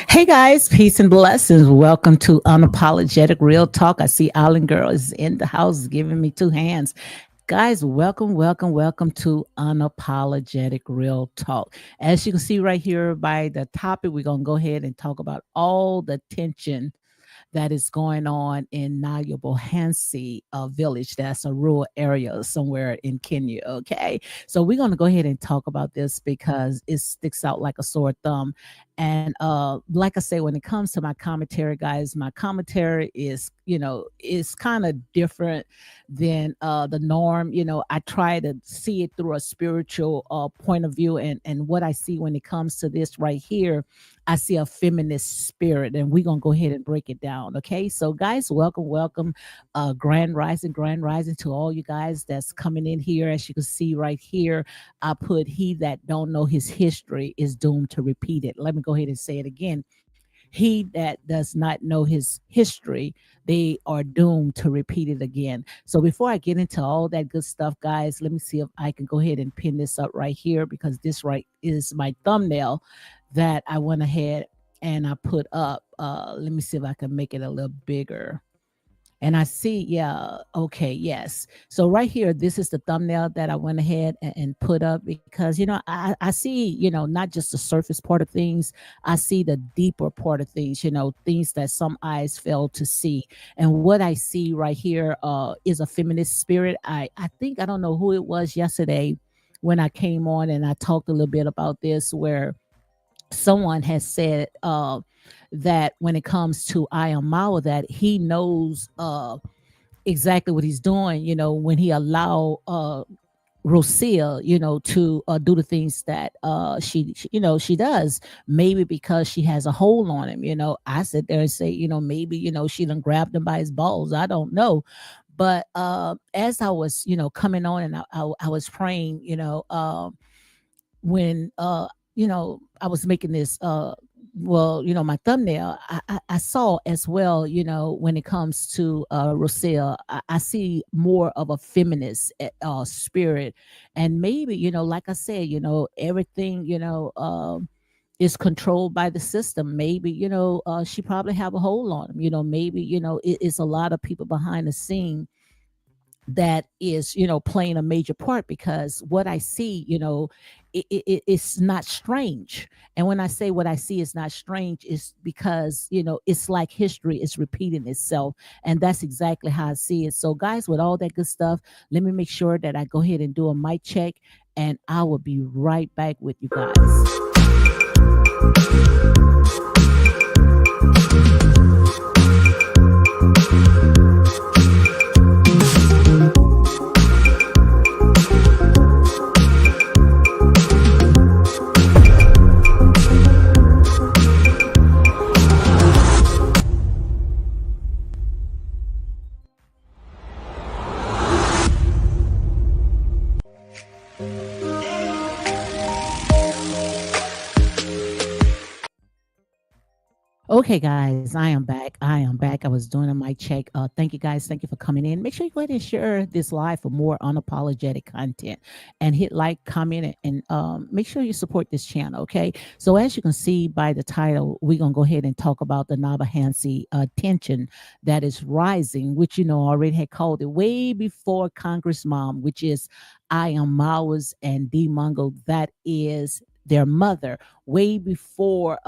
Hey guys, peace and blessings. Welcome to Unapologetic Real Talk. I see Island Girl is in the house giving me two hands. Guys, welcome to Unapologetic Real Talk. As you can see right here by the topic, we're going to go ahead and talk about all the tension that is going on in Nyabohanse village. That's a rural area somewhere in Kenya. Okay. So we're going to go ahead and talk about this because it sticks out like a sore thumb. And like I say, when it comes to my commentary, guys, my commentary is, is kind of different than the norm. I try to see it through a spiritual point of view. And what I see when it comes to this right here, I see a feminist spirit, and we're gonna go ahead and break it down. Okay, so guys, welcome, grand rising to all you guys that's coming in here. As you can see right here, I put he that don't know his history is doomed to repeat it. Let me go ahead and say it again. He that does not know his history, they are doomed to repeat it again. So before I get into all that good stuff, guys, let me see if I can go ahead and pin this up right here, because this right is my thumbnail that I went ahead and I put up. Let me see if I can make it a little bigger. And I see, yeah, okay, yes. So right here, this is the thumbnail that I went ahead and put up, because, I see, not just the surface part of things. I see the deeper part of things, things that some eyes fail to see. And what I see right here is a feminist spirit. I think, I don't know who it was yesterday when I came on and I talked a little bit about this, where someone has said that when it comes to I am Marwa, that he knows exactly what he's doing, when he allow Rocio, to do the things that she does, maybe because she has a hold on him. I sit there and say, maybe, she done grabbed him by his balls. I don't know. But as I was, coming on and I was praying, when I was making this my thumbnail, I saw as well, when it comes to Rocio, I see more of a feminist spirit. And maybe, like I said, everything, is controlled by the system. Maybe, she probably have a hold on him. Maybe, it's a lot of people behind the scene that is, playing a major part, because what I see, it's not strange. And when I say what I see is not strange, is because, it's like history is repeating itself. And that's exactly how I see it. So, guys, with all that good stuff, let me make sure that I go ahead and do a mic check, and I will be right back with you guys. Okay, guys, I am back. I am back. I was doing a mic check. Thank you, guys. Thank you for coming in. Make sure you go ahead and share this live for more unapologetic content, and hit like, comment, and make sure you support this channel. Okay. So, as you can see by the title, we're gonna go ahead and talk about the Nyabohanse tension that is rising, which already had called it way before Congress Mom, which is I am Marwa's and D Mungo. That is their mother, way before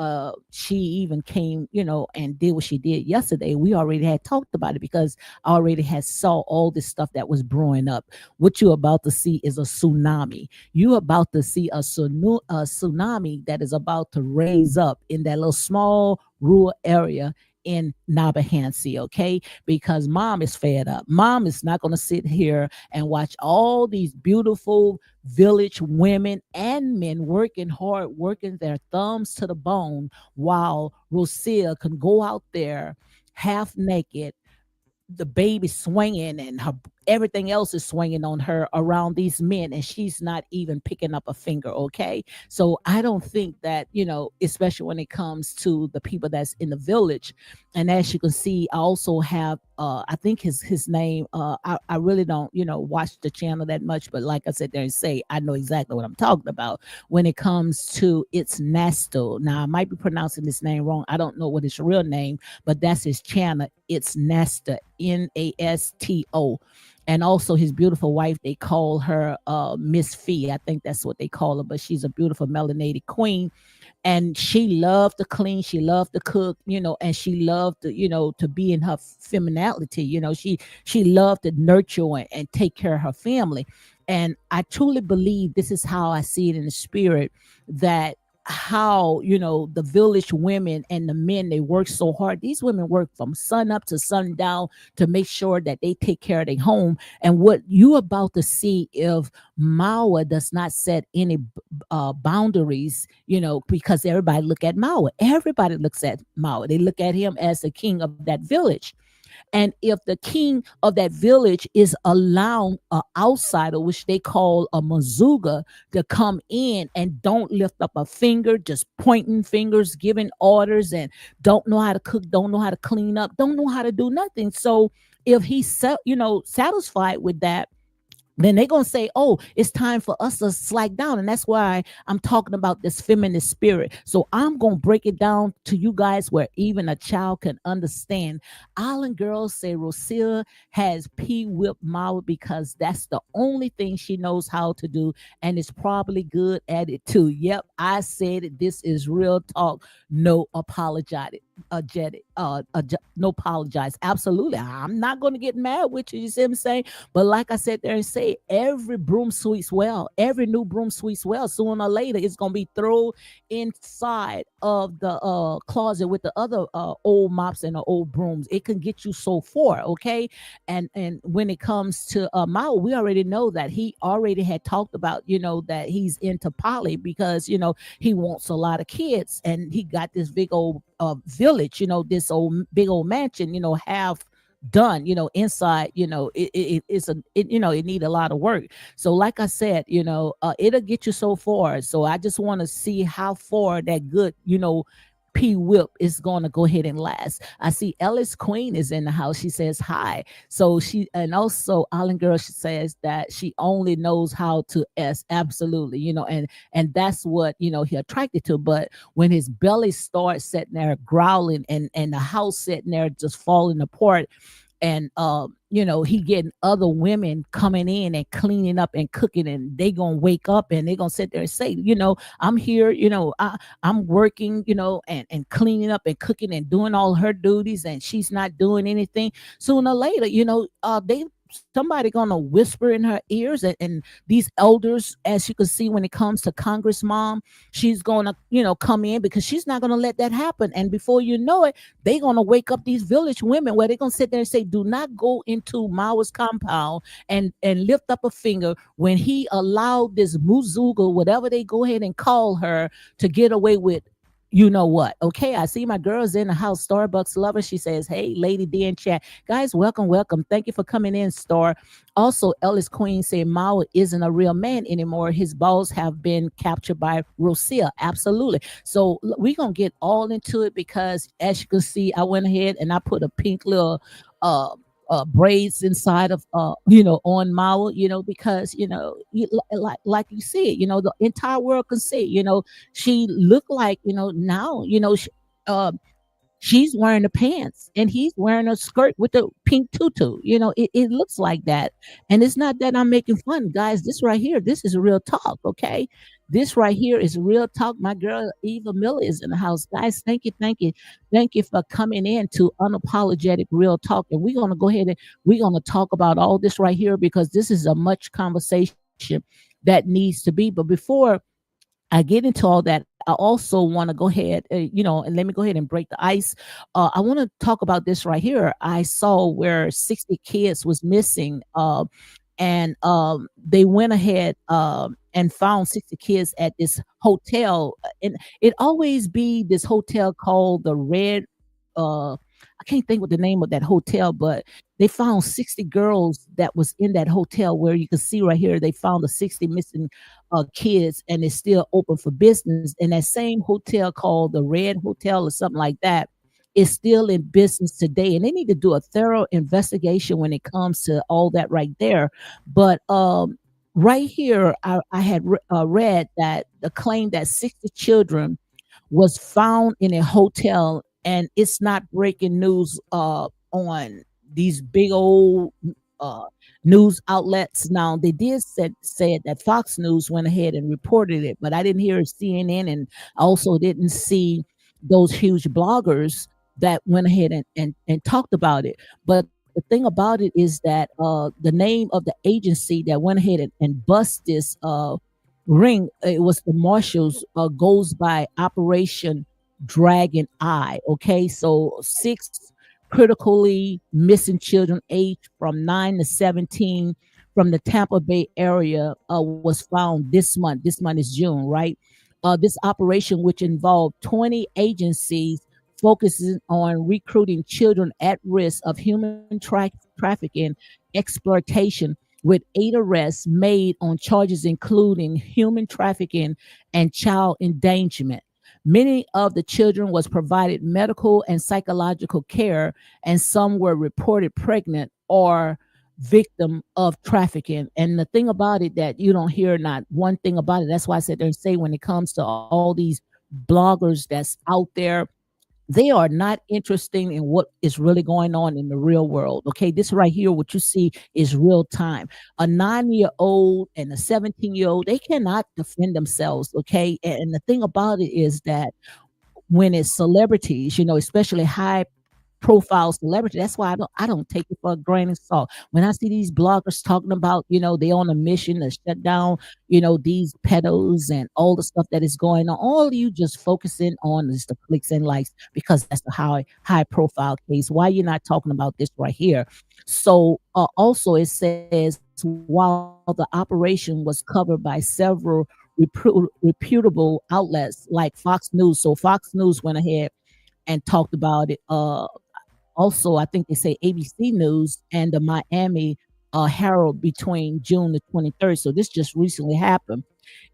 she even came, and did what she did yesterday. We already had talked about it, because I already had saw all this stuff that was brewing up. What you're about to see is a tsunami. You're about to see a tsunami that is about to raise up in that little small rural area in Nyabohanse, okay? Because mom is fed up. Mom is not going to sit here and watch all these beautiful village women and men working hard, working their thumbs to the bone, while Rocio can go out there half naked, the baby swinging, and her everything else is swinging on her around these men, and she's not even picking up a finger. Okay, so I don't think that, especially when it comes to the people that's in the village. And as you can see, I also have I think his name, I really don't, watch the channel that much, but like I said there and say, I know exactly what I'm talking about when it comes to it's Nasto. Now I might be pronouncing this name wrong. I don't know what his real name, but that's his channel. It's Nasta, Nasto. And also his beautiful wife, they call her Miss Fee. I think that's what they call her, but she's a beautiful melanated queen, and she loved to clean, she loved to cook, and she loved to, to be in her femininity. She loved to nurture and take care of her family. And I truly believe this is how I see it in the spirit, that how, the village women and the men, they work so hard. These women work from sun up to sundown to make sure that they take care of their home. And what you about to see, if Marwa does not set any boundaries, because everybody look at Marwa. Everybody looks at Marwa. They look at him as the king of that village. And if the king of that village is allowing an outsider, which they call a mazuga, to come in and don't lift up a finger, just pointing fingers, giving orders, and don't know how to cook, don't know how to clean up, don't know how to do nothing. So if he's satisfied with that, then they're going to say, oh, it's time for us to slack down. And that's why I'm talking about this feminist spirit. So I'm going to break it down to you guys where even a child can understand. Island girls say Rocio has whipped Marwa because that's the only thing she knows how to do, and is probably good at it too. Yep, I said it. This is real talk. No apologetic. No apologize. Absolutely. I'm not going to get mad with you. You see what I'm saying? But like I said there and say, every broom sweeps well. Every new broom sweeps well. Sooner or later, it's going to be thrown inside of the closet with the other old mops and the old brooms. It can get you so far, okay? And when it comes to Mao, we already know that he already had talked about, that he's into poly, because, he wants a lot of kids, and he got this big old village, this old big old mansion, half done, inside, it need a lot of work. So like I said, it'll get you so far. So I just want to see how far that good, P Whip is going to go ahead and last. I see Ellis Queen is in the house. She says hi. So she, and also Island Girl, she says that she only knows how to S. Absolutely, and that's what he attracted to. But when his belly starts sitting there growling, and the house sitting there just falling apart, and he getting other women coming in and cleaning up and cooking, and they gonna wake up and they gonna sit there and say, I'm here, I'm working, and cleaning up and cooking and doing all her duties, and she's not doing anything. Sooner or later, they somebody gonna whisper in her ears, and these elders, as you can see when it comes to Congress mom, she's gonna come in, because she's not gonna let that happen. And before you know it, they gonna wake up these village women, where they're gonna sit there and say, do not go into Mawa's compound and lift up a finger when he allowed this Muzuga, whatever they go ahead and call her, to get away with what. Okay, I see my girls in the house. Starbucks lover, she says, hey, Lady D in chat. Guys, welcome. Thank you for coming in, Star. Also, Ellis Queen said Mawa isn't a real man anymore. His balls have been captured by Rocio. Absolutely. So we're gonna get all into it, because as you can see, I went ahead and I put a pink little uh braids inside of on Mawa, because like you see it, the entire world can see, she looked like, now, uh she's wearing the pants and he's wearing a skirt with the pink tutu. It looks like that. And it's not that I'm making fun, guys. This right here, this is real talk, okay? This right here is real talk. My girl Eva Miller is in the house. Guys, thank you for coming in to Unapologetic Real Talk. And we're gonna go ahead and we're gonna talk about all this right here, because this is a much conversation that needs to be. But before I get into all that, I also want to go ahead, and let me go ahead and break the ice. I want to talk about this right here. I saw where 60 kids was missing, and they went ahead and found 60 kids at this hotel, and it always be this hotel called the Red. I can't think what the name of that hotel, but they found 60 girls that was in that hotel, where you can see right here, they found the 60 missing kids, and it's still open for business. And that same hotel called the Red Hotel or something like that is still in business today. And they need to do a thorough investigation when it comes to all that right there. But right here, I had read that the claim that 60 children was found in a hotel, and it's not breaking news on these big old uh, news outlets. Now they did said that Fox News went ahead and reported it, but I didn't hear CNN, and I also didn't see those huge bloggers that went ahead and talked about it. But the thing about it is that the name of the agency that went ahead and bust this ring, it was the marshals, goes by Operation Dragon Eye. Okay, so six critically missing children aged from 9 to 17 from the Tampa Bay area was found this month. This month is June, right? This operation, which involved 20 agencies, focuses on recruiting children at risk of human trafficking, exploitation, with 8 arrests made on charges including human trafficking and child endangerment. Many of the children was provided medical and psychological care, and some were reported pregnant or victim of trafficking. And the thing about it that you don't hear not one thing about it. That's why I said there and say, when it comes to all these bloggers that's out there, they are not interested in what is really going on in the real world. Okay, this right here, what you see is real time. A 9-year-old and a 17-year-old, they cannot defend themselves. Okay, and the thing about it is that when it's celebrities, especially high profile celebrity. That's why I don't take it for a grain of salt. When I see these bloggers talking about, they on a mission to shut down, these pedos and all the stuff that is going on, all you just focusing on is the clicks and likes, because that's the high profile case. Why you're not talking about this right here? So also it says, while the operation was covered by several reputable outlets like Fox News. So Fox News went ahead and talked about it. Also, I think they say ABC News and the Miami Herald between June the 23rd. So this just recently happened.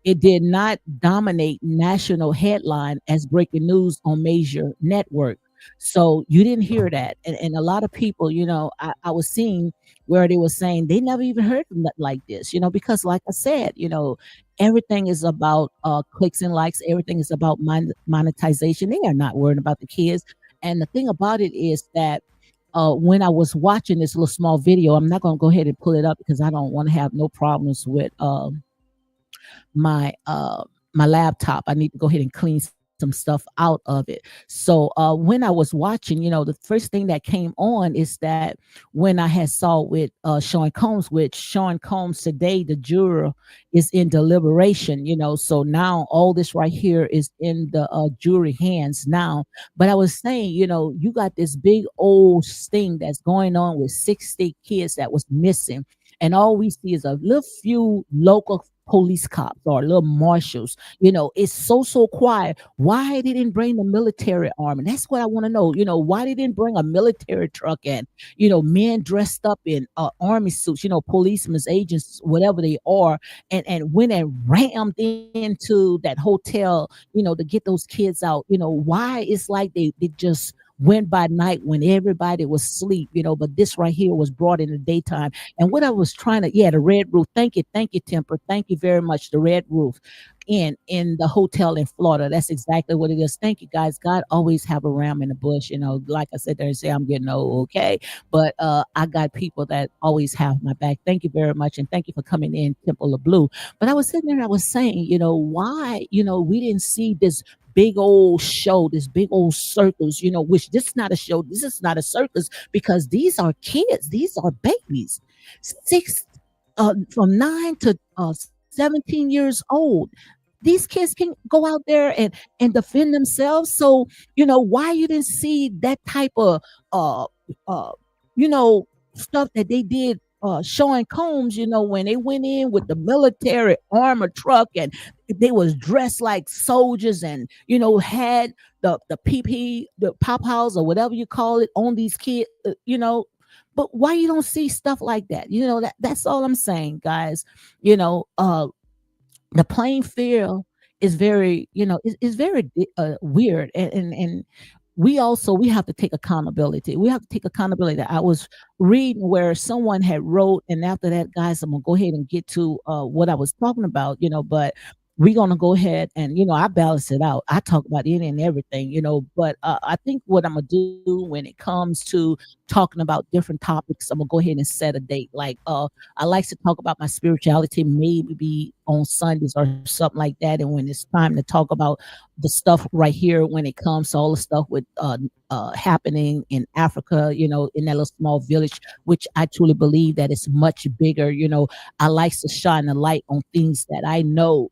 It did not dominate national headline as breaking news on major network. So you didn't hear that. And a lot of people, I was seeing where they were saying they never even heard of nothing like this, because like I said, everything is about clicks and likes. Everything is about monetization. They are not worried about the kids. And the thing about it is that when I was watching this little small video, I'm not going to go ahead and pull it up because I don't want to have no problems with my my laptop. I need to go ahead and clean some stuff out of it. So when I was watching, the first thing that came on is that when I had saw with Sean Combs, which Sean Combs today, the juror is in deliberation, so now all this right here is in the jury hands now. But I was saying, you got this big old sting that's going on with 60 kids that was missing, and all we see is a little few local police cops or little marshals. It's so quiet. Why they didn't bring the military army? That's what I want to know. Why they didn't bring a military truck in? Men dressed up in army suits, policemen's agents, whatever they are, and went and rammed into that hotel, to get those kids out. Why it's like they just went by night when everybody was asleep, but this right here was brought in the daytime. And what I was trying to, yeah, the red roof. Thank you, Temper. Thank you very much. The red roof in the hotel in Florida. That's exactly what it is. Thank you, guys. God always have a ram in the bush. Like I said there and say I'm getting old, okay. But I got people that always have my back. Thank you very much. And thank you for coming in, Temple of Blue. But I was sitting there and I was saying, why, we didn't see this big old show, this big old circus, which this is not a show, this is not a circus, because these are kids, these are babies, six from 9 to 17 years old. These kids can go out there and defend themselves. So, why you didn't see that type of uh uh you know stuff that they did showing Combs, when they went in with the military armor truck and they was dressed like soldiers and, had the PP, the pop house or whatever you call it on these kids, but why you don't see stuff like that? That's all I'm saying, guys. The playing field is very, is very weird, and we have to take accountability. We have to take accountability. I was reading where someone had wrote, and after that, guys, I'm gonna go ahead and get to what I was talking about, but we're gonna go ahead and I balance it out. I talk about any and everything, but I think what I'm gonna do when it comes to talking about different topics, I'm gonna go ahead and set a date. Like I like to talk about my spirituality, maybe on Sundays or something like that. And when it's time to talk about the stuff right here, when it comes to all the stuff with happening in Africa, in that little small village, which I truly believe that it's much bigger. I like to shine the light on things that I know,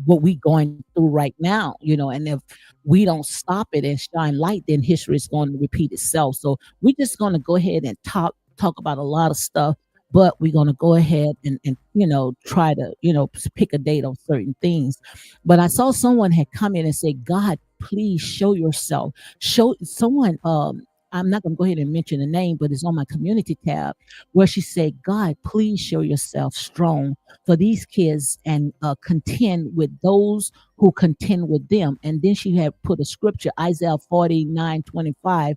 what we going through right now, and if we don't stop it and shine light, then history is going to repeat itself. So we're just going to go ahead and talk about a lot of stuff, but we're going to go ahead and try to pick a date on certain things. But I saw someone had come in and say, God, please show yourself. Show someone. I'm not going to go ahead and mention the name, but it's on my community tab, where she said, God, please show yourself strong for these kids and contend with those who contend with them. And then she had put a scripture, Isaiah 49:25.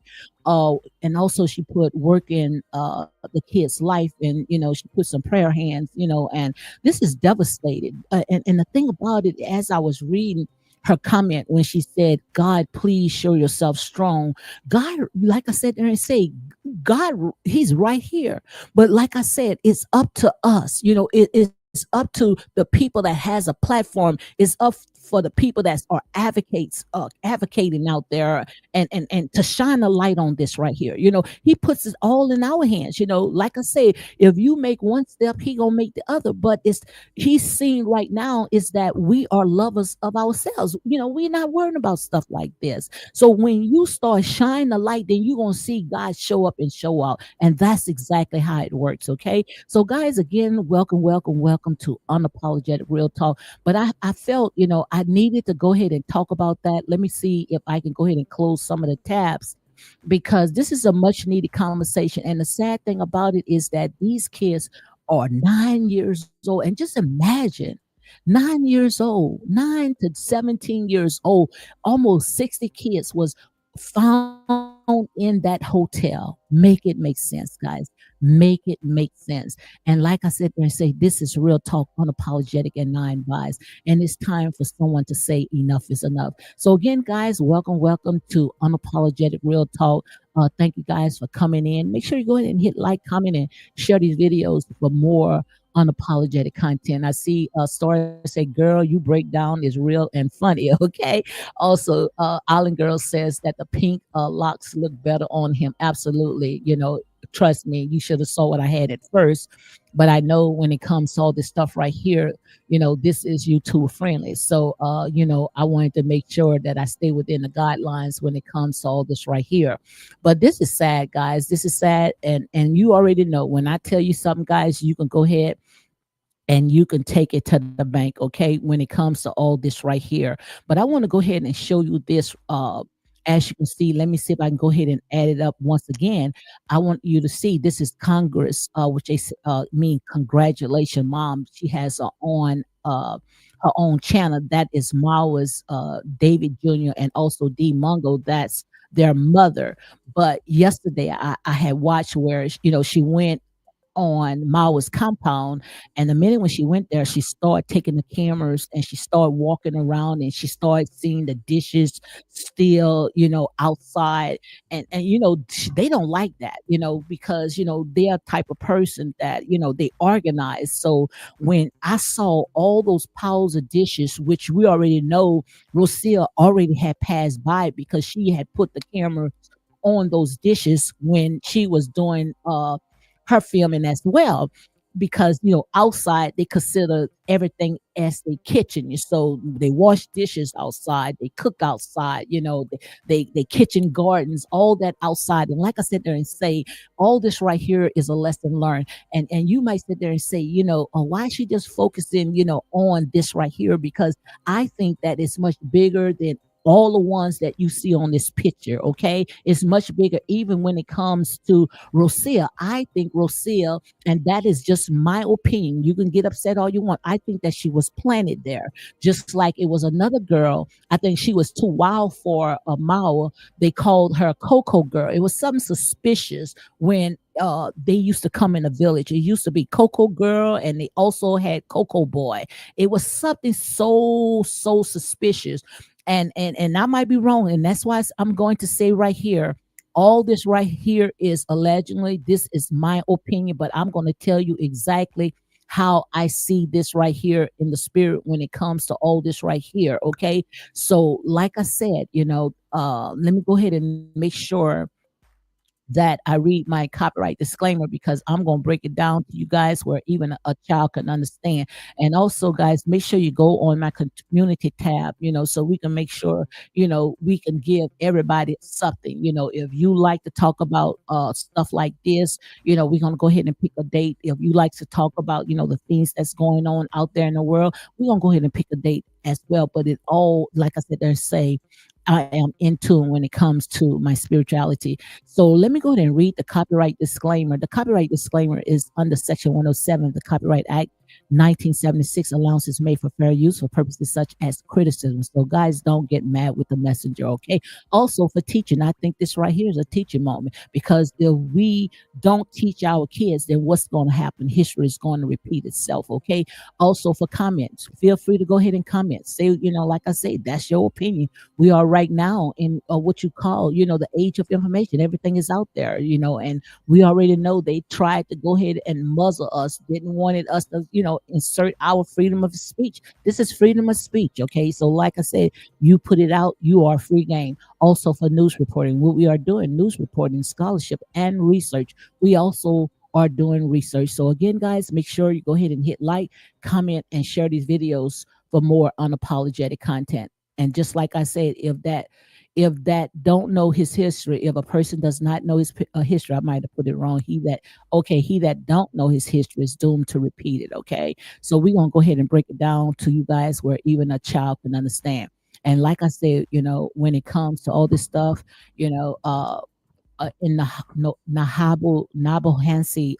And also she put work in the kid's life, and she put some prayer hands, and this is devastated. And the thing about it, as I was reading her comment when she said, God, please show yourself strong. God, like I said there and say, God, he's right here. But like I said, it's up to us. It's up to the people that has a platform. It's up for the people that are advocates, advocating out there, and to shine a light on this right here. He puts it all in our hands. Like I say, if you make one step, he gonna make the other. But he's seeing right now is that we are lovers of ourselves. We're not worrying about stuff like this. So when you start shining the light, then you're gonna see God show up and show out. And that's exactly how it works. Okay. So guys, again, welcome to Unapologetic Real Talk. But I felt, I needed to go ahead and talk about that. Let me see if I can go ahead and close some of the tabs, because this is a much needed conversation. And the sad thing about it is that these kids are 9 years old. And just imagine 9 years old, 9 to 17 years old, almost 60 kids was found in that hotel. Make it make sense, guys. Make it make sense. And like I said there and say, this is real talk, unapologetic and non-biased. And it's time for someone to say enough is enough. So again, guys, welcome to Unapologetic Real Talk. Thank you guys for coming in. Make sure you go ahead and hit like, comment, and share these videos for more unapologetic content. I see Star say, "Girl, you break down is real and funny." Okay. Also, Island Girl says that the pink locks look better on him. Absolutely. Trust me, you should have saw what I had at first. But I know when it comes to all this stuff right here, this is YouTube friendly. So, I wanted to make sure that I stay within the guidelines when it comes to all this right here. But this is sad, guys. This is sad. And you already know when I tell you something, guys, you can go ahead and you can take it to the bank, okay, when it comes to all this right here. But I want to go ahead and show you this. As you can see, let me see if I can go ahead and add it up once again. I want you to see this is Congress, which they mean congratulations, mom. She has her own channel. That is Marwa's David Jr. and also D Mungo. That's their mother. But yesterday I had watched where she went on Mawa's compound. And the minute when she went there, she started taking the cameras and she started walking around and she started seeing the dishes still, outside. And they don't like that, because, they're a type of person that, they organize. So when I saw all those piles of dishes, which we already know Rocio already had passed by because she had put the camera on those dishes when she was doing her filming as well, because outside they consider everything as the kitchen. So they wash dishes outside, they cook outside, they kitchen gardens, all that outside. And like I said there and say, all this right here is a lesson learned. And you might sit there and say, why is she just focusing on this right here? Because I think that it's much bigger than all the ones that you see on this picture. Okay, it's much bigger. Even when it comes to Rocio, I think Rocio, and that is just my opinion. You can get upset all you want. I think that she was planted there, just like it was another girl. I think she was too wild for a Marwa. They called her Coco Girl. It was something suspicious when they used to come in a village. It used to be Coco Girl, and they also had Coco Boy. It was something so suspicious. And I might be wrong, and that's why I'm going to say right here, all this right here is allegedly. This is my opinion, but I'm going to tell you exactly how I see this right here in the spirit when it comes to all this right here. Okay, so like I said, let me go ahead and make sure that I read my copyright disclaimer, because I'm going to break it down to you guys where even a child can understand. And also, guys, make sure you go on my community tab, so we can make sure, we can give everybody something. If you like to talk about stuff like this, we're going to go ahead and pick a date. If you like to talk about, the things that's going on out there in the world, we're going to go ahead and pick a date as well. But it all, like I said, they say, I am in tune when it comes to my spirituality. So let me go ahead and read the copyright disclaimer. The copyright disclaimer is under Section 107 of the Copyright Act 1976. Allowances made for fair use for purposes such as criticism. So guys, don't get mad with the messenger, okay? Also for teaching, I think this right here is a teaching moment, because if we don't teach our kids, then what's going to happen? History is going to repeat itself, okay? Also for comments, feel free to go ahead and comment. Say, like I say, that's your opinion. We are right now in what you call, the age of information. Everything is out there, and we already know they tried to go ahead and muzzle us, didn't wanted us to, insert our freedom of speech. This is freedom of speech, okay? So like I said, you put it out, you are free game. Also for news reporting, what we are doing, news reporting, scholarship, and research. We also are doing research. So again, guys, make sure you go ahead and hit like, comment, and share these videos for more unapologetic content. And just like I said, if that don't know his history, if a person does not know his history, I might have put it wrong. He that don't know his history is doomed to repeat it. Okay, so we're gonna go ahead and break it down to you guys where even a child can understand. And like I said, when it comes to all this stuff, you know, uh, in the Nyabohanse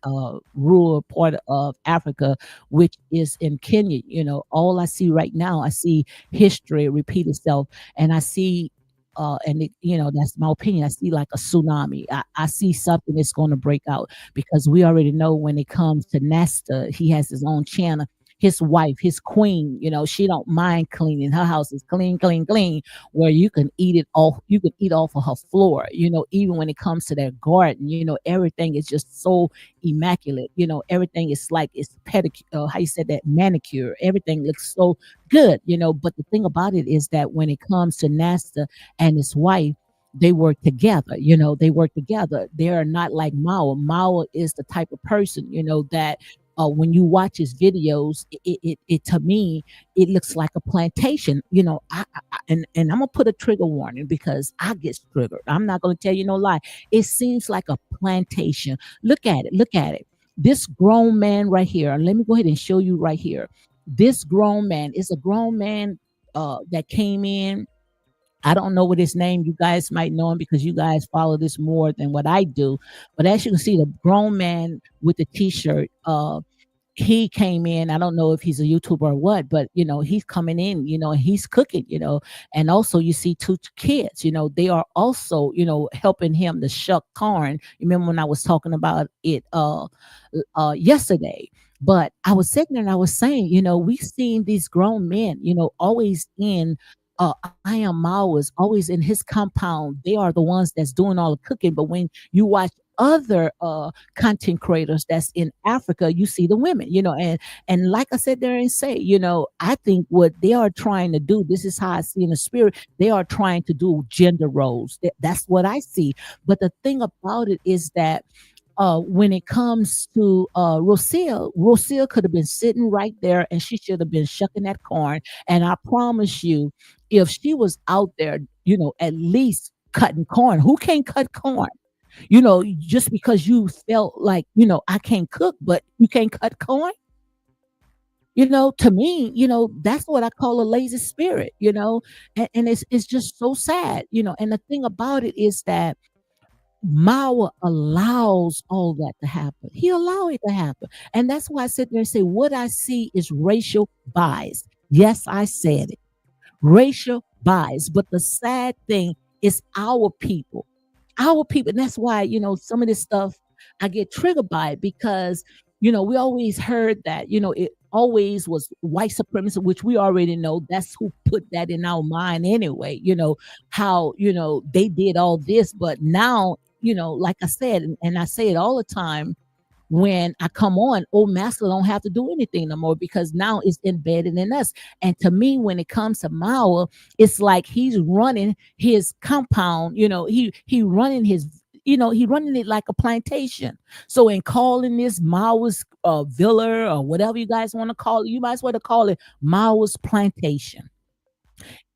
rural part of Africa, which is in Kenya. All I see right now, I see history repeat itself, and I see. And that's my opinion. I see like a tsunami. I see something that's going to break out because we already know when it comes to Nesta, he has his own channel. His wife, his queen, she don't mind cleaning. Her house is clean, clean, clean, where you can eat it off. You can eat off of her floor. Even when it comes to their garden, everything is just so immaculate. Everything is like it's pedicure. How you said that, manicure. Everything looks so good. But the thing about it is that when it comes to Nasta and his wife, they work together. They work together. They are not like Mawa. Mawa is the type of person, that when you watch his videos, it to me, it looks like a plantation. And I'm gonna put a trigger warning because I get triggered. I'm not gonna tell you no lie. It seems like a plantation. Look at it. Look at it. This grown man right here. Let me go ahead and show you right here. This grown man is a grown man that came in. I don't know what his name. You guys might know him because you guys follow this more than what I do. But as you can see, the grown man with the t-shirt, he came in. I don't know if he's a YouTuber or what, but he's coming in, and he's cooking, and also you see two kids, they are also, helping him to shuck corn. Remember when I was talking about it yesterday? But I was sitting there and I was saying, we've seen these grown men, always in I am Maoist, always in his compound. They are the ones that's doing all the cooking. But when you watch other content creators that's in Africa, you see the women, and like I said there and say, I think what they are trying to do, this is how I see in the spirit, they are trying to do gender roles. That's what I see. But the thing about it is that when it comes to Rocio could have been sitting right there and she should have been shucking that corn. And I promise you, if she was out there, at least cutting corn, who can't cut corn? Just because you felt like, I can't cook, but you can't cut corn. To me, that's what I call a lazy spirit, and it's just so sad, and the thing about it is that Mao allows all that to happen. He allowed it to happen. And that's why I sit there and say, what I see is racial bias. Yes, I said it. Racial bias. But the sad thing is our people. Our people. And that's why, some of this stuff I get triggered by it because, we always heard that, it always was white supremacy, which we already know that's who put that in our mind anyway, how, they did all this. But now, like I said, and I say it all the time, when I come on, old master don't have to do anything no more because now it's embedded in us. And to me, when it comes to Mao, it's like he's running his compound, he running his he running it like a plantation. So in calling this Mao's villa or whatever you guys want to call it, you might as well call it Mao's plantation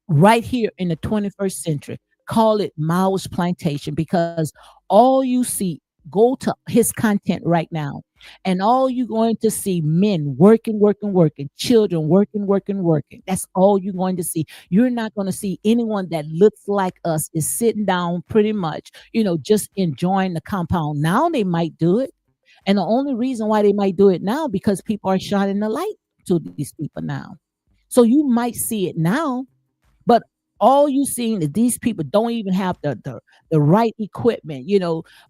right here in the 21st century. Call it Mao's plantation because all you see, go to his content right now, and all you're going to see men working, working, working, children working, working, working. That's all you're going to see. You're not going to see anyone that looks like us is sitting down pretty much, just enjoying the compound. Now they might do it. And the only reason why they might do it now because people are shining the light to these people now. So you might see it now, but all you seeing is these people don't even have the right equipment.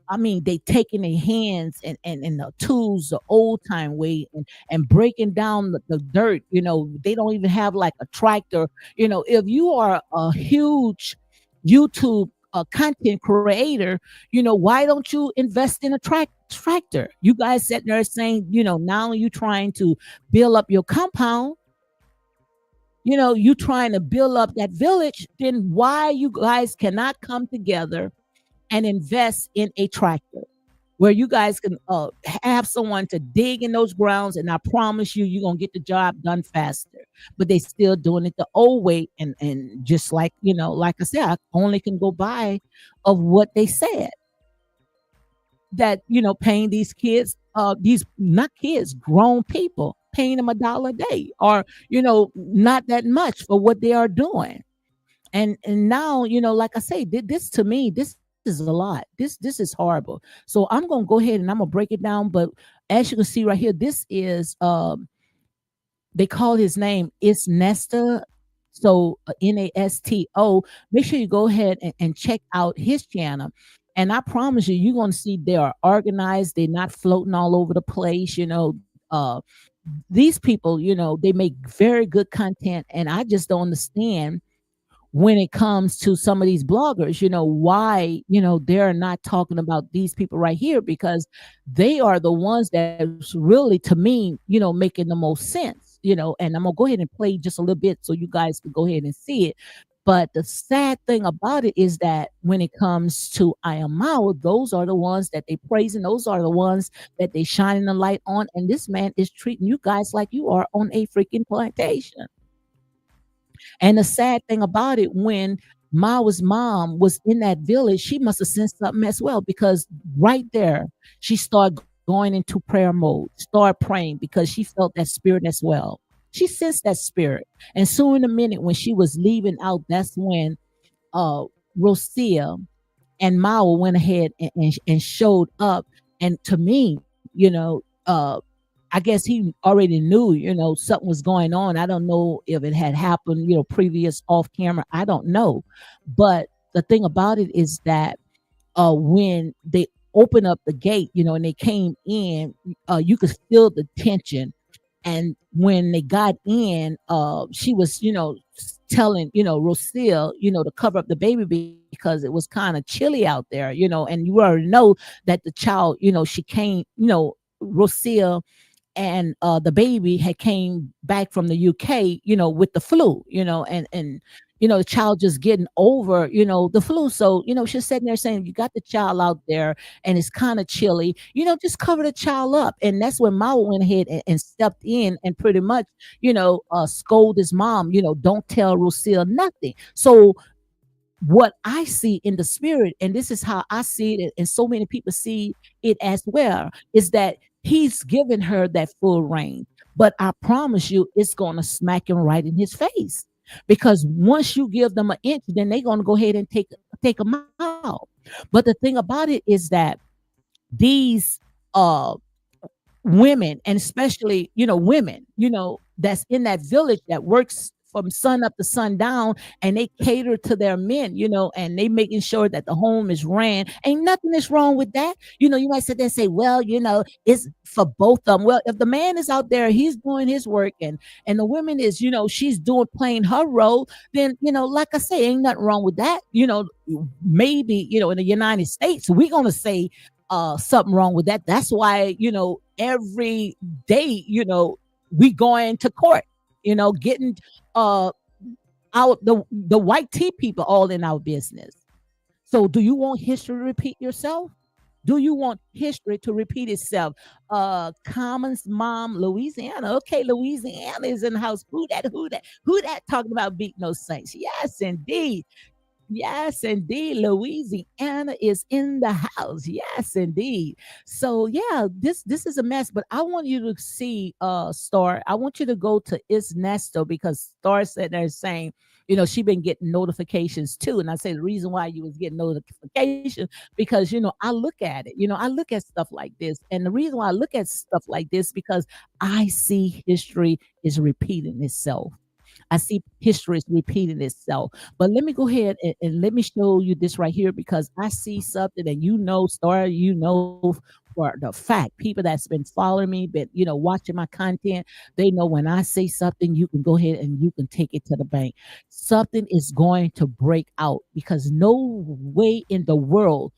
I mean, they taking their hands and the tools the old time way and breaking down the dirt. They don't even have like a tractor. If you are a huge YouTube content creator, why don't you invest in a tractor? You guys sitting there saying, now you trying to build up your compound, you trying to build up that village, then why you guys cannot come together and invest in a tractor where you guys can have someone to dig in those grounds, and I promise you, you're going to get the job done faster. But they still doing it the old way, and just like, like I said, I only can go by of what they said. That, paying these kids, these not kids, grown people, paying them $1 a day, or not that much for what they are doing. And now, like I say, this to me, this is is a lot. This is horrible. So I'm gonna go ahead and I'm gonna break it down. But as you can see right here, this is they call his name is Nesta. So Nasto. Make sure you go ahead and check out his channel. And I promise you, you're gonna see they are organized. They're not floating all over the place. These people, they make very good content, and I just don't understand when it comes to some of these bloggers, why, they're not talking about these people right here, because they are the ones that's really, to me, making the most sense, and I'm gonna go ahead and play just a little bit so you guys can go ahead and see it. But the sad thing about it is that when it comes to I am Mao, those are the ones that they praising, those are the ones that they shining the light on, and this man is treating you guys like you are on a freaking plantation. And the sad thing about it, when Ma's mom was in that village, she must have sensed something as well, because right there, she started going into prayer mode, started praying because she felt that spirit as well. She sensed that spirit. And so in a minute, when she was leaving out, that's when uh Rocio and Mao went ahead and showed up. And to me, I guess he already knew, something was going on. I don't know if it had happened, previous off camera. I don't know. But the thing about it is that when they opened up the gate, and they came in, you could feel the tension. And when they got in, she was, telling, Rocio, to cover up the baby because it was kind of chilly out there, and you already know that the child, she came, Rocio and the baby had came back from the UK, with the flu, and the child just getting over, the flu. So, she's sitting there saying, you got the child out there and it's kind of chilly, just cover the child up. And that's when Mama went ahead and stepped in and pretty much, scold his mom, don't tell Lucille nothing. So what I see in the spirit, and this is how I see it, and so many people see it as well, is that he's given her that full reign. But I promise you, it's going to smack him right in his face. Because once you give them an inch, then they're going to go ahead and take a mile. But the thing about it is that these uh women, and especially women, that's in that village that works from sun up to sundown, and they cater to their men, and they making sure that the home is ran. Ain't nothing is wrong with that. You might sit there and say, well, it's for both of them. Well, if the man is out there, he's doing his work, and the woman is, she's doing playing her role, then like I say, ain't nothing wrong with that. Maybe in the United States we're gonna say something wrong with that. That's why, every day, we going to court, getting uh out the white tea people all in our business. So do you want history to repeat yourself? Do you want history to repeat itself? Common's mom, Louisiana. Okay, Louisiana is in the house. Who that talking about beating those saints? Yes, indeed. Yes, indeed. Louisiana is in the house. Yes, indeed. So yeah, this is a mess. But I want you to see Star. I want you to go to Is Nesto, because Star said they're saying, she been getting notifications too. And I say the reason why you was getting notifications, because I look at it. I look at stuff like this. And the reason why I look at stuff like this, because I see history is repeating itself. I see history is repeating itself. But let me go ahead and let me show you this right here, because I see something, and Star, for the fact, people that's been following me, been watching my content, they know when I say something, you can go ahead and you can take it to the bank. Something is going to break out, because no way in the world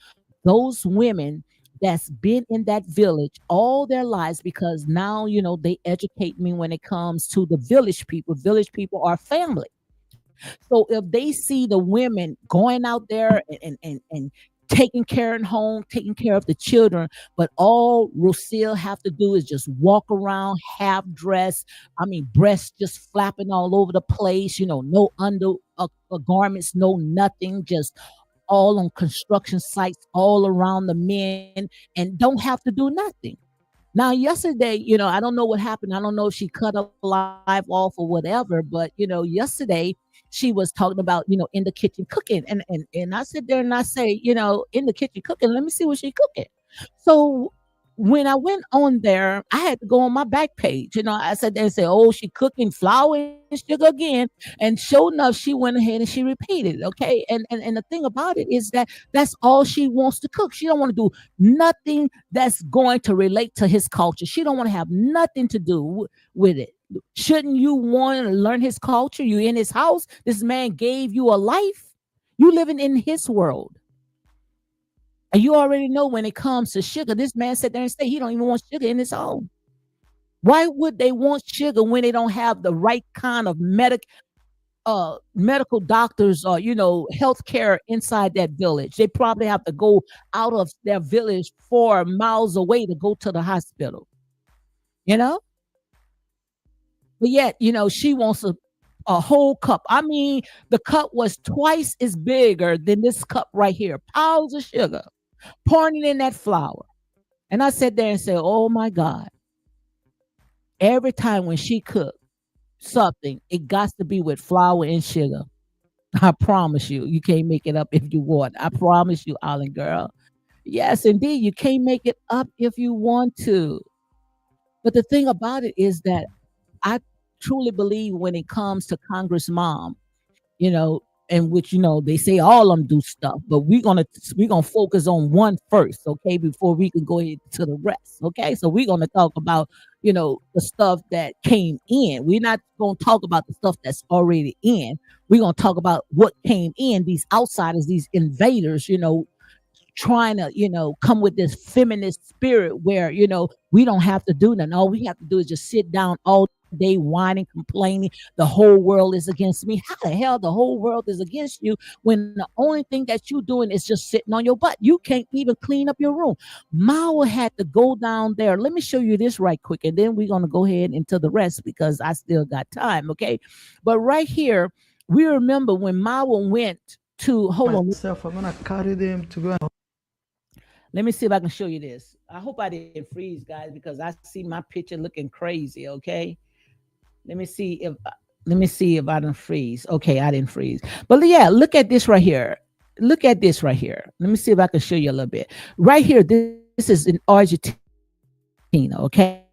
those women that's been in that village all their lives, because now they educate me when it comes to the village people. Village people are family. So if they see the women going out there and taking care of home, taking care of the children, but all Rocio have to do is just walk around half dressed. I mean, breasts just flapping all over the place, no garments, no nothing, just all on construction sites all around the men, and don't have to do nothing. Now, yesterday, I don't know what happened. I don't know if she cut her life off or whatever, but yesterday she was talking about, in the kitchen cooking. And I sit there and I say, in the kitchen cooking, let me see what she cooking. So when I went on there, I had to go on my back page. I sat there and said, oh, she cooking flour and sugar again. And sure enough, she went ahead and she repeated. Okay. And the thing about it is that that's all she wants to cook. She don't want to do nothing that's going to relate to his culture. She don't want to have nothing to do with it. Shouldn't you want to learn his culture? You in his house. This man gave you a life. You living in his world. And you already know when it comes to sugar, this man sat there and said he don't even want sugar in his home. Why would they want sugar when they don't have the right kind of medical doctors or healthcare inside that village? They probably have to go out of their village 4 miles away to go to the hospital. You know, but yet she wants a whole cup. I mean, the cup was twice as bigger than this cup right here. Piles of sugar, pouring it in that flour. And I sat there and said, "Oh my God!" Every time when she cooked something, it got to be with flour and sugar. I promise you, you can't make it up if you want. I promise you, Island girl. Yes, indeed, you can't make it up if you want to. But the thing about it is that I truly believe when it comes to Congress mom, you know, in which they say all of them do stuff, but we're gonna focus on one first, okay, before we can go into the rest, okay. So we're gonna talk about the stuff that came in. We're not gonna talk about the stuff that's already in. We're gonna talk about what came in. These outsiders, these invaders, trying to, come with this feminist spirit where, we don't have to do nothing. All we have to do is just sit down all day whining, complaining. The whole world is against me. How the hell the whole world is against you when the only thing that you're doing is just sitting on your butt? You can't even clean up your room. Marwa had to go down there. Let me show you this right quick, and then we're going to go ahead into the rest because I still got time, okay? But right here, we remember when Marwa went to, hold on, Myself, I'm gonna carry them to go. let me see if I can show you this. I hope I didn't freeze, guys, because I see my picture looking crazy. Okay, let me see if I didn't freeze. Okay, I didn't freeze. But yeah, look at this right here. Look at this right here. Let me see if I can show you a little bit. Right here, this is in Argentina. Okay,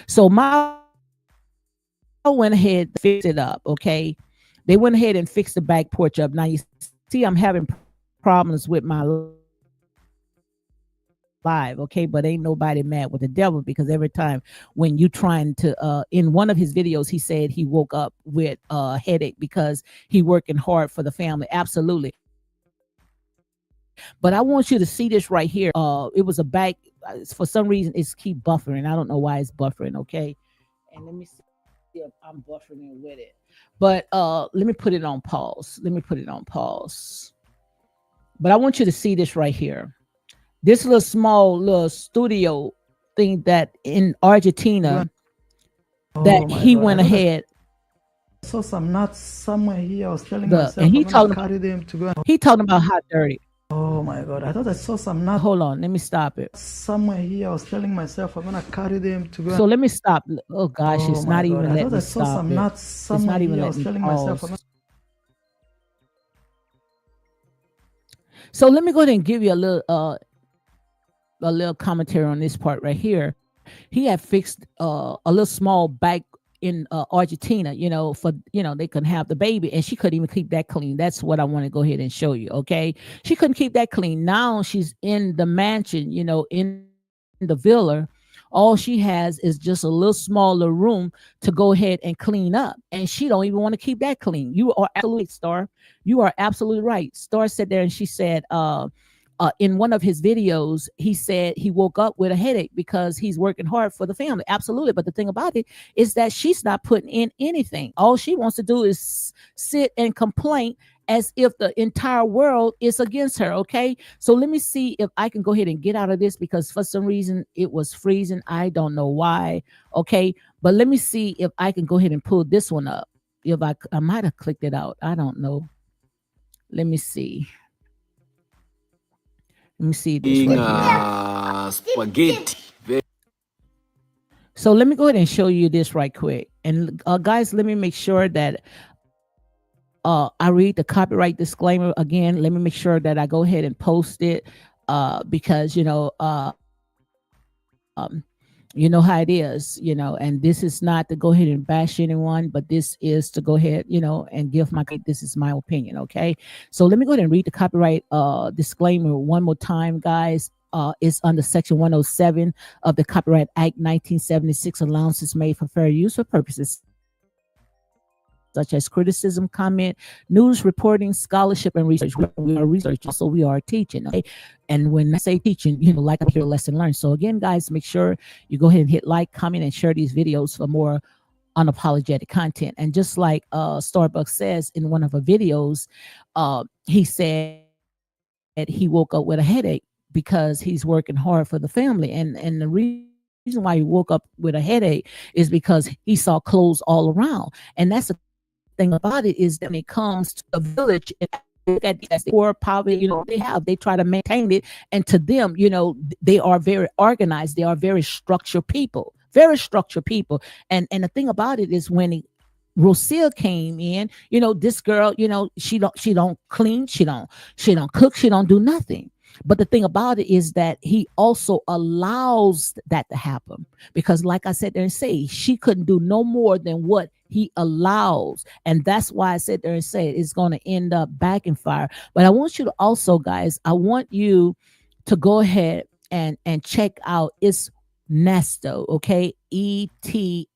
so Ma went ahead and fixed it up. Okay, they went ahead and fixed the back porch up. Now you see I'm having problems with my live. Okay, but ain't nobody mad with the devil because every time when you trying to in one of his videos he said he woke up with a headache because he working hard for the family. Absolutely. But I want you to see this right here. It was a back for some reason it's keep buffering. I don't know why it's buffering, okay? And let me see if I'm buffering with it. But let me put it on pause. But I want you to see this right here. This little small little studio thing that in Argentina that Oh my he God, went I thought I ahead saw some nuts somewhere here. I was telling the and myself I'm gonna carry them to go. he talking about how dirty. Oh my God, I thought I saw some nuts Hold on, let me stop it. somewhere here. I was telling myself I'm gonna carry them to go. So let me stop. Oh gosh, Oh it's my not God, even I letting thought me I saw stop some it. nuts It's somewhere not even here. I letting was me telling myself I'm pause. So let me go ahead and give you a little commentary on this part right here. He had fixed a little small bike in Argentina, for they couldn't have the baby, and she couldn't even keep that clean. That's what I want to go ahead and show you. Okay, she couldn't keep that clean. Now she's in the mansion, in the villa. All she has is just a little smaller room to go ahead and clean up, and she don't even want to keep that clean. You are absolutely right, Star. You are absolutely right. Star said there, and she said, in one of his videos, he said he woke up with a headache because he's working hard for the family. Absolutely. But the thing about it is that she's not putting in anything. All she wants to do is sit and complain as if the entire world is against her. Okay. So let me see if I can go ahead and get out of this because for some reason it was freezing. I don't know why. Okay. But let me see if I can go ahead and pull this one up. If I might have clicked it out. I don't know. Let me see. Let me see this right here. Spaghetti. So let me go ahead and show you this right quick. And guys, let me make sure that I read the copyright disclaimer again. Let me make sure that I go ahead and post it, because you know how it is, and this is not to go ahead and bash anyone, but this is to go ahead, and give my this is my opinion, okay? So let me go ahead and read the copyright disclaimer one more time, guys. It's under Section 107 of the Copyright Act 1976. Allowances made for fair use for purposes such as criticism, comment, news reporting, scholarship, and research. We are researchers, also we are teaching, okay? And when I say teaching, like I hear a lesson learned. So again, guys, make sure you go ahead and hit like, comment, and share these videos for more unapologetic content. And just like Starbucks says in one of her videos, he said he woke up with a headache because he's working hard for the family. And the reason why he woke up with a headache is because he saw clothes all around. And that's the thing about it, is that when it comes to the village and Africa, look at these as the poor poverty, they try to maintain it. And to them, they are very organized, they are very structured people, very structured people. And the thing about it is, when Rocio came in, this girl, she don't clean, she don't cook, she don't do nothing. But the thing about it is that he also allows that to happen, because, like I said there and say, she couldn't do no more than what he allows, and that's why I said there and say it's going to end up back and fire. But I want you to also, guys, I want you to go ahead and check out, it's Nesto, okay, ETS_NASTO.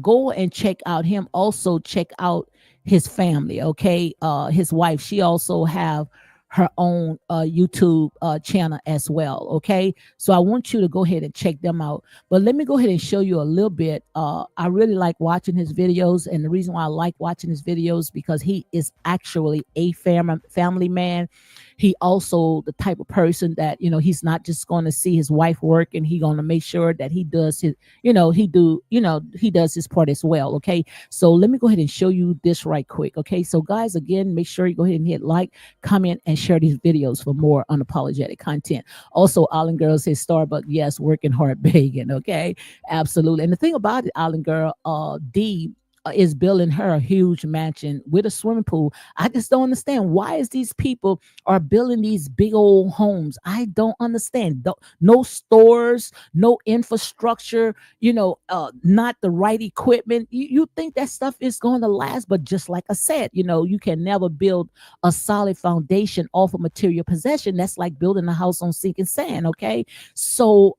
Go and check out him. Also check out his family, okay? His wife, she also have her own YouTube channel as well, okay? So I want you to go ahead and check them out. But let me go ahead and show you a little bit. I really like watching his videos, and the reason why I like watching his videos, because he is actually a family man. He also the type of person that, he's not just going to see his wife work, and he going to make sure that he does his, he does his part as well, okay? So let me go ahead and show you this right quick, okay? So guys, again, make sure you go ahead and hit like, comment, and share these videos for more unapologetic content. Also, Island Girl says Starbucks, yes, working hard begging, okay? Absolutely. And the thing about it, Island Girl, D is building her a huge mansion with a swimming pool. I just don't understand, why is these people are building these big old homes. I don't understand. No stores, no infrastructure, not the right equipment. You think that stuff is going to last, but just like I said, you can never build a solid foundation off of material possession. That's like building a house on sinking sand, okay? So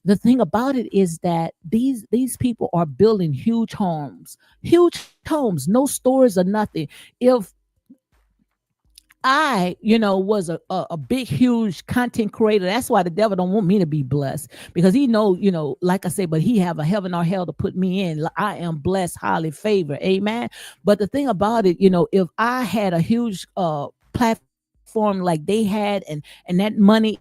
the thing about it is that these people are building huge homes, no stores or nothing. If I, was a big, huge content creator. That's why the devil don't want me to be blessed, because he know, like I say, but he have a heaven or hell to put me in. I am blessed, highly favored. Amen. But the thing about it, if I had a huge platform like they had, and that money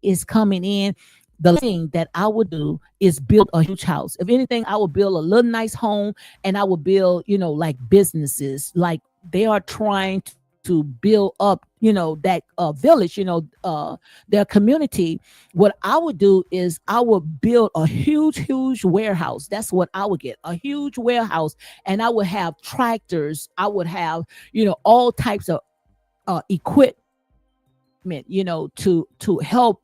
is coming in, the last thing that I would do is build a huge house. If anything, I would build a little nice home, and I would build, like businesses, like they are trying to build up, that village, their community. What I would do is I would build a huge warehouse. That's what I would get, a huge warehouse. And I would have tractors. I would have, all types of equipment, to help,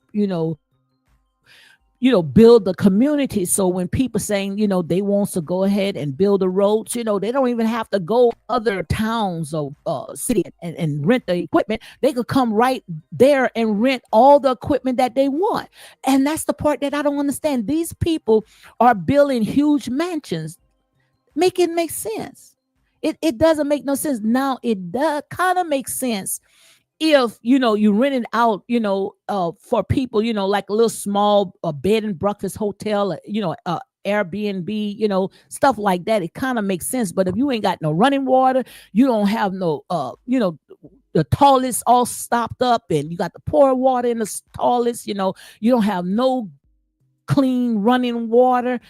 build the community. So when people saying, they want to go ahead and build the roads, they don't even have to go other towns or city and rent the equipment. They could come right there and rent all the equipment that they want. And that's the part that I don't understand. These people are building huge mansions. Make it make sense. It doesn't make no sense. Now it does kind of make sense if you rent it out, for people, like a little small bed and breakfast hotel, Airbnb, stuff like that. It kind of makes sense. But if you ain't got no running water, you don't have no the toilets all stopped up, and you got the pour water in the toilets, you don't have no clean running water,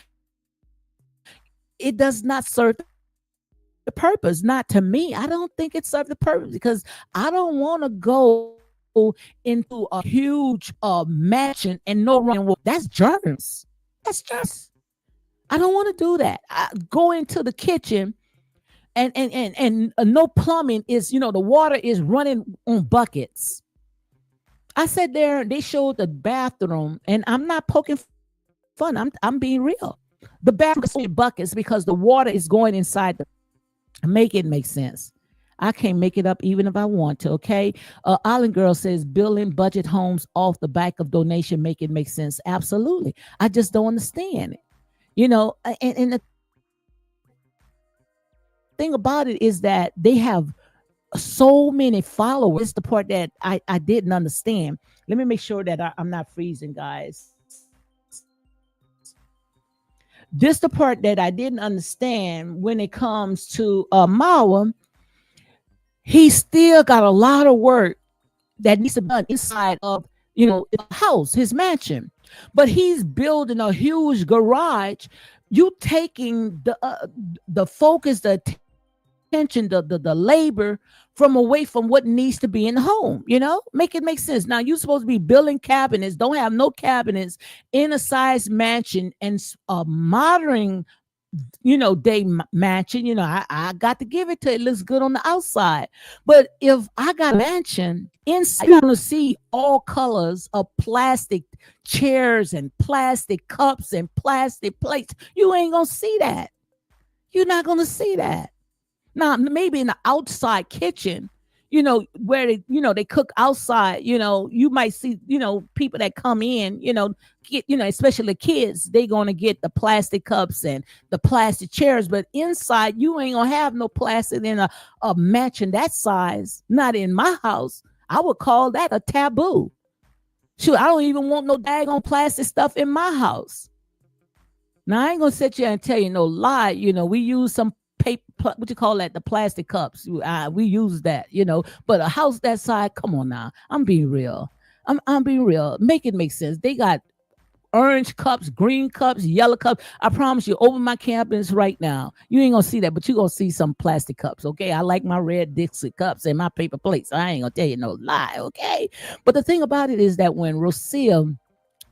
it does not serve the purpose. Not to me. I don't think it served the purpose, because I don't want to go into a huge mansion and no running water. That's germs. That's germs. I don't want to do that. I go into the kitchen and no plumbing is, the water is running on buckets. I sat there, they showed the bathroom, and I'm not poking fun. I'm being real. The bathroom is so many buckets because the water is going inside the make it make sense. I can't make it up even if I want to. Okay. Island Girl says building budget homes off the back of donation make it make sense. Absolutely. I just don't understand it. And the thing about it is that they have so many followers. This is the part that I didn't understand. Let me make sure that I'm not freezing, guys. This the part that I didn't understand when it comes to Marwa. He still got a lot of work that needs to be done inside of his house, his mansion, but he's building a huge garage. You taking the focus, the attention, the labor from away from what needs to be in the home. Make it make sense. Now you're supposed to be building cabinets, don't have no cabinets in a size mansion and a modern day mansion. I got to give it to it. Looks good on the outside. But if I got a mansion inside, you're going to see all colors of plastic chairs and plastic cups and plastic plates. You ain't going to see that. You're not going to see that. Now, maybe in the outside kitchen, where they cook outside, you might see, people that come in, get, especially the kids, they gonna get the plastic cups and the plastic chairs. But inside, you ain't gonna have no plastic in a mansion that size. Not in my house. I would call that a taboo. Shoot, I don't even want no daggone plastic stuff in my house. Now I ain't gonna sit here and tell you no lie. We use some paper, what you call that, the plastic cups. We use that, but a house that size, come on now. I'm being real. I'm being real. Make it make sense. They got orange cups, green cups, yellow cups. I promise you, open my cabinets right now. You ain't gonna see that, but you gonna see some plastic cups. Okay. I like my red Dixie cups and my paper plates. I ain't gonna tell you no lie. Okay. But the thing about it is that when Rocio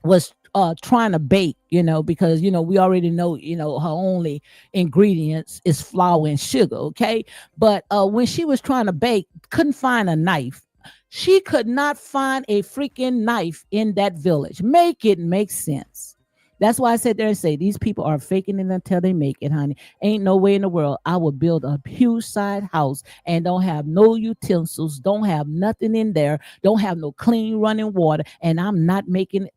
was trying to bake, because we already know, her only ingredients is flour and sugar, okay? But when she was trying to bake, couldn't find a knife. She could not find a freaking knife in that village. Make it make sense. That's why I sat there and say these people are faking it until they make it, honey. Ain't no way in the world I would build a huge side house and don't have no utensils, don't have nothing in there, don't have no clean running water, and I'm not making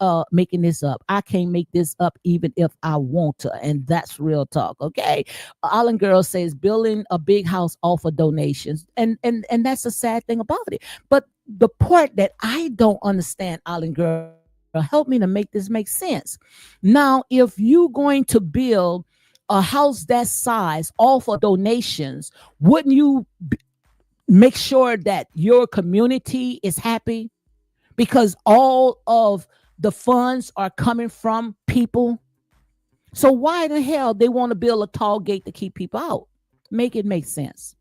this up. I can't make this up even if I want to, and that's real talk, okay? Island Girl says building a big house off of donations, and that's the sad thing about it. But the part that I don't understand, Island Girl, help me to make this make sense. Now, if you going to build a house that size off of donations, wouldn't you make sure that your community is happy? Because all of the funds are coming from people. So why the hell they want to build a tall gate to keep people out? Make it make sense.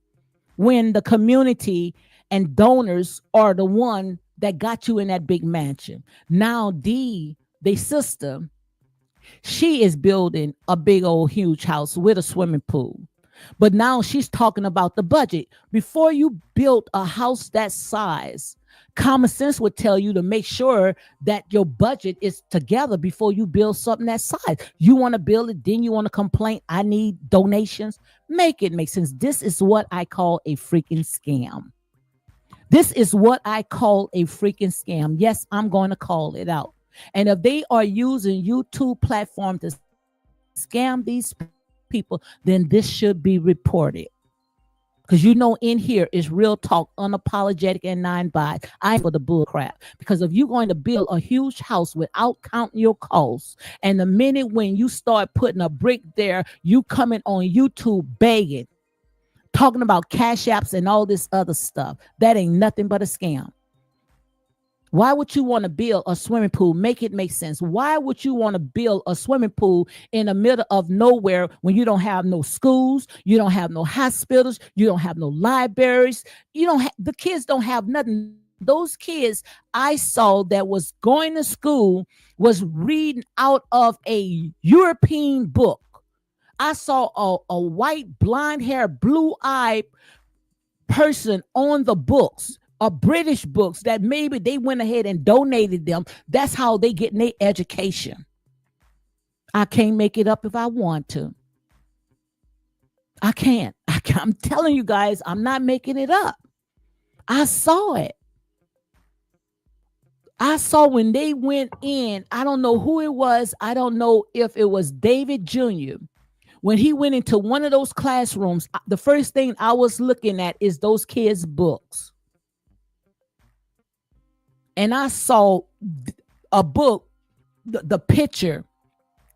When the community and donors are the one that got you in that big mansion. Now the sister, she is building a big old huge house with a swimming pool. But now she's talking about the budget. Before you build a house that size, common sense would tell you to make sure that your budget is together before you build something that size. You want to build it, then you want to complain, I need donations. Make it make sense. This is what I call a freaking scam. This is what I call a freaking scam. Yes, I'm going to call it out. And if they are using YouTube platform to scam these people, then this should be reported. Because in here is real talk, unapologetic and non-biased. I ain't for the bull crap. Because if you're going to build a huge house without counting your costs, and the minute when you start putting a brick there, you coming on YouTube begging, talking about cash apps and all this other stuff, that ain't nothing but a scam. Why would you want to build a swimming pool? Make it make sense. Why would you want to build a swimming pool in the middle of nowhere when you don't have no schools, you don't have no hospitals, you don't have no libraries, the kids don't have nothing. those kids I saw that was going to school was reading out of a European book. I saw a white, blonde hair, blue eyed person on the books, British books that maybe they went ahead and donated them. That's how they get their education. I can't make it up if I want to. I can't. I'm telling you guys, I'm not making it up. I saw it. I saw when they went in, I don't know who it was. I don't know if it was David Jr. When he went into one of those classrooms, the first thing I was looking at is those kids' books. And I saw a book, the picture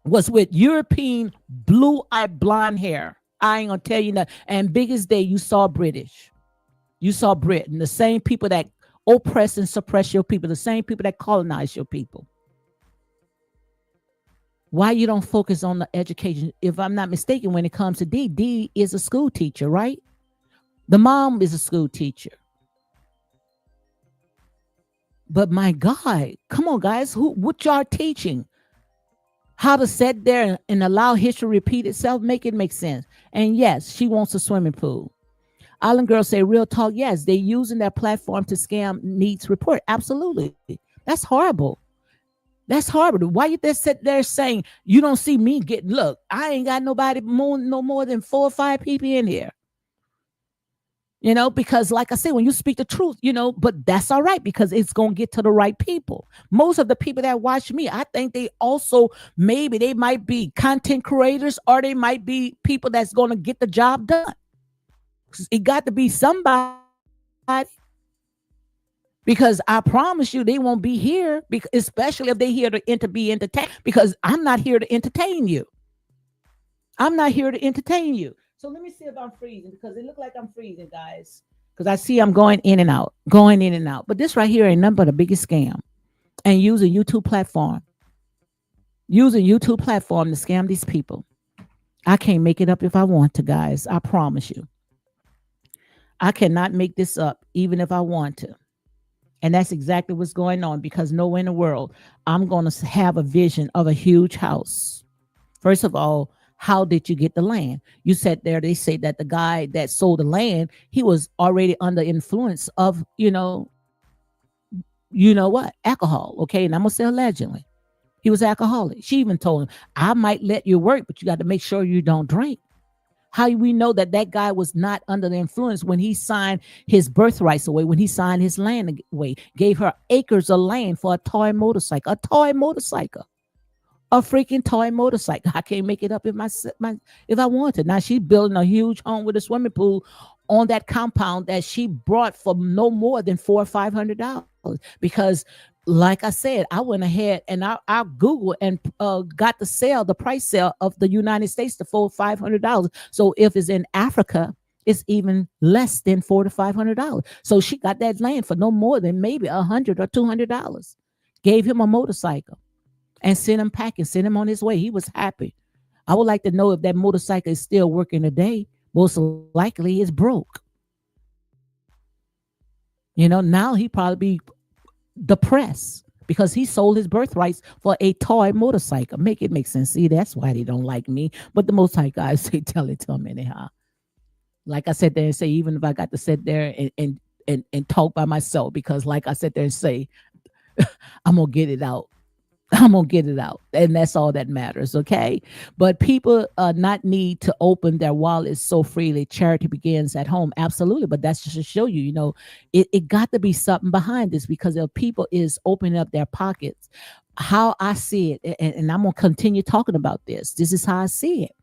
was with European blue-eyed blonde hair. I ain't gonna tell you that. And big as day, you saw British. You saw Britain, the same people that oppress and suppress your people, the same people that colonize your people. Why you don't focus on the education? If I'm not mistaken, when it comes to D is a school teacher, right? The mom is a school teacher. But my God, come on, guys, what y'all teaching? How to sit there and allow history to repeat itself, make it make sense. And yes, she wants a swimming pool. Island Girls say, real talk, yes, they're using that platform to scam needs report. Absolutely. That's horrible. That's horrible. Why you there sit there saying you don't see me get, look, I ain't got nobody no more than 4 or 5 people in here. Because like I said, when you speak the truth, but that's all right because it's going to get to the right people. Most of the people that watch me, I think they also, maybe they might be content creators or they might be people that's going to get the job done. It got to be somebody. Because I promise you, they won't be here, especially if they're here to be entertained. Because I'm not here to entertain you. I'm not here to entertain you. So let me see if I'm freezing because it looks like I'm freezing, guys. Because I see I'm going in and out. But this right here ain't nothing but the biggest scam. And using YouTube platform. Using YouTube platform to scam these people. I can't make it up if I want to, guys. I promise you. I cannot make this up, even if I want to. And that's exactly what's going on because nowhere in the world I'm going to have a vision of a huge house. First of all, how did you get the land? You said there, they say that the guy that sold the land, he was already under influence of, what? Alcohol. Okay. And I'm going to say allegedly. He was alcoholic. She even told him, I might let you work, but you got to make sure you don't drink. How we know that guy was not under the influence when he signed his birthrights away, when he signed his land away, gave her acres of land for a toy motorcycle, a freaking toy motorcycle. I can't make it up if I want to. Now she's building a huge home with a swimming pool on that compound that she brought for no more than $400 or $500 because like I said, I went ahead and I Googled and got the price sale of the United States to $400-$500. So if it's in Africa, it's even less than $400 to $500. So she got that land for no more than maybe $100 or $200. Gave him a motorcycle and sent him packing, sent him on his way. He was happy. I would like to know if that motorcycle is still working today. Most likely it's broke. Now he probably be depressed because he sold his birthrights for a toy motorcycle. Make it make sense. See, that's why they don't like me. But the Most High guys say, tell it to them anyhow. Like I said there and say, even if I got to sit there and talk by myself, because like I said there and say, I'm gonna get it out. And that's all that matters. Okay. But people not need to open their wallets so freely. Charity begins at home. Absolutely. But that's just to show you, it got to be something behind this because if people is opening up their pockets, how I see it, and I'm going to continue talking about this. This is how I see it.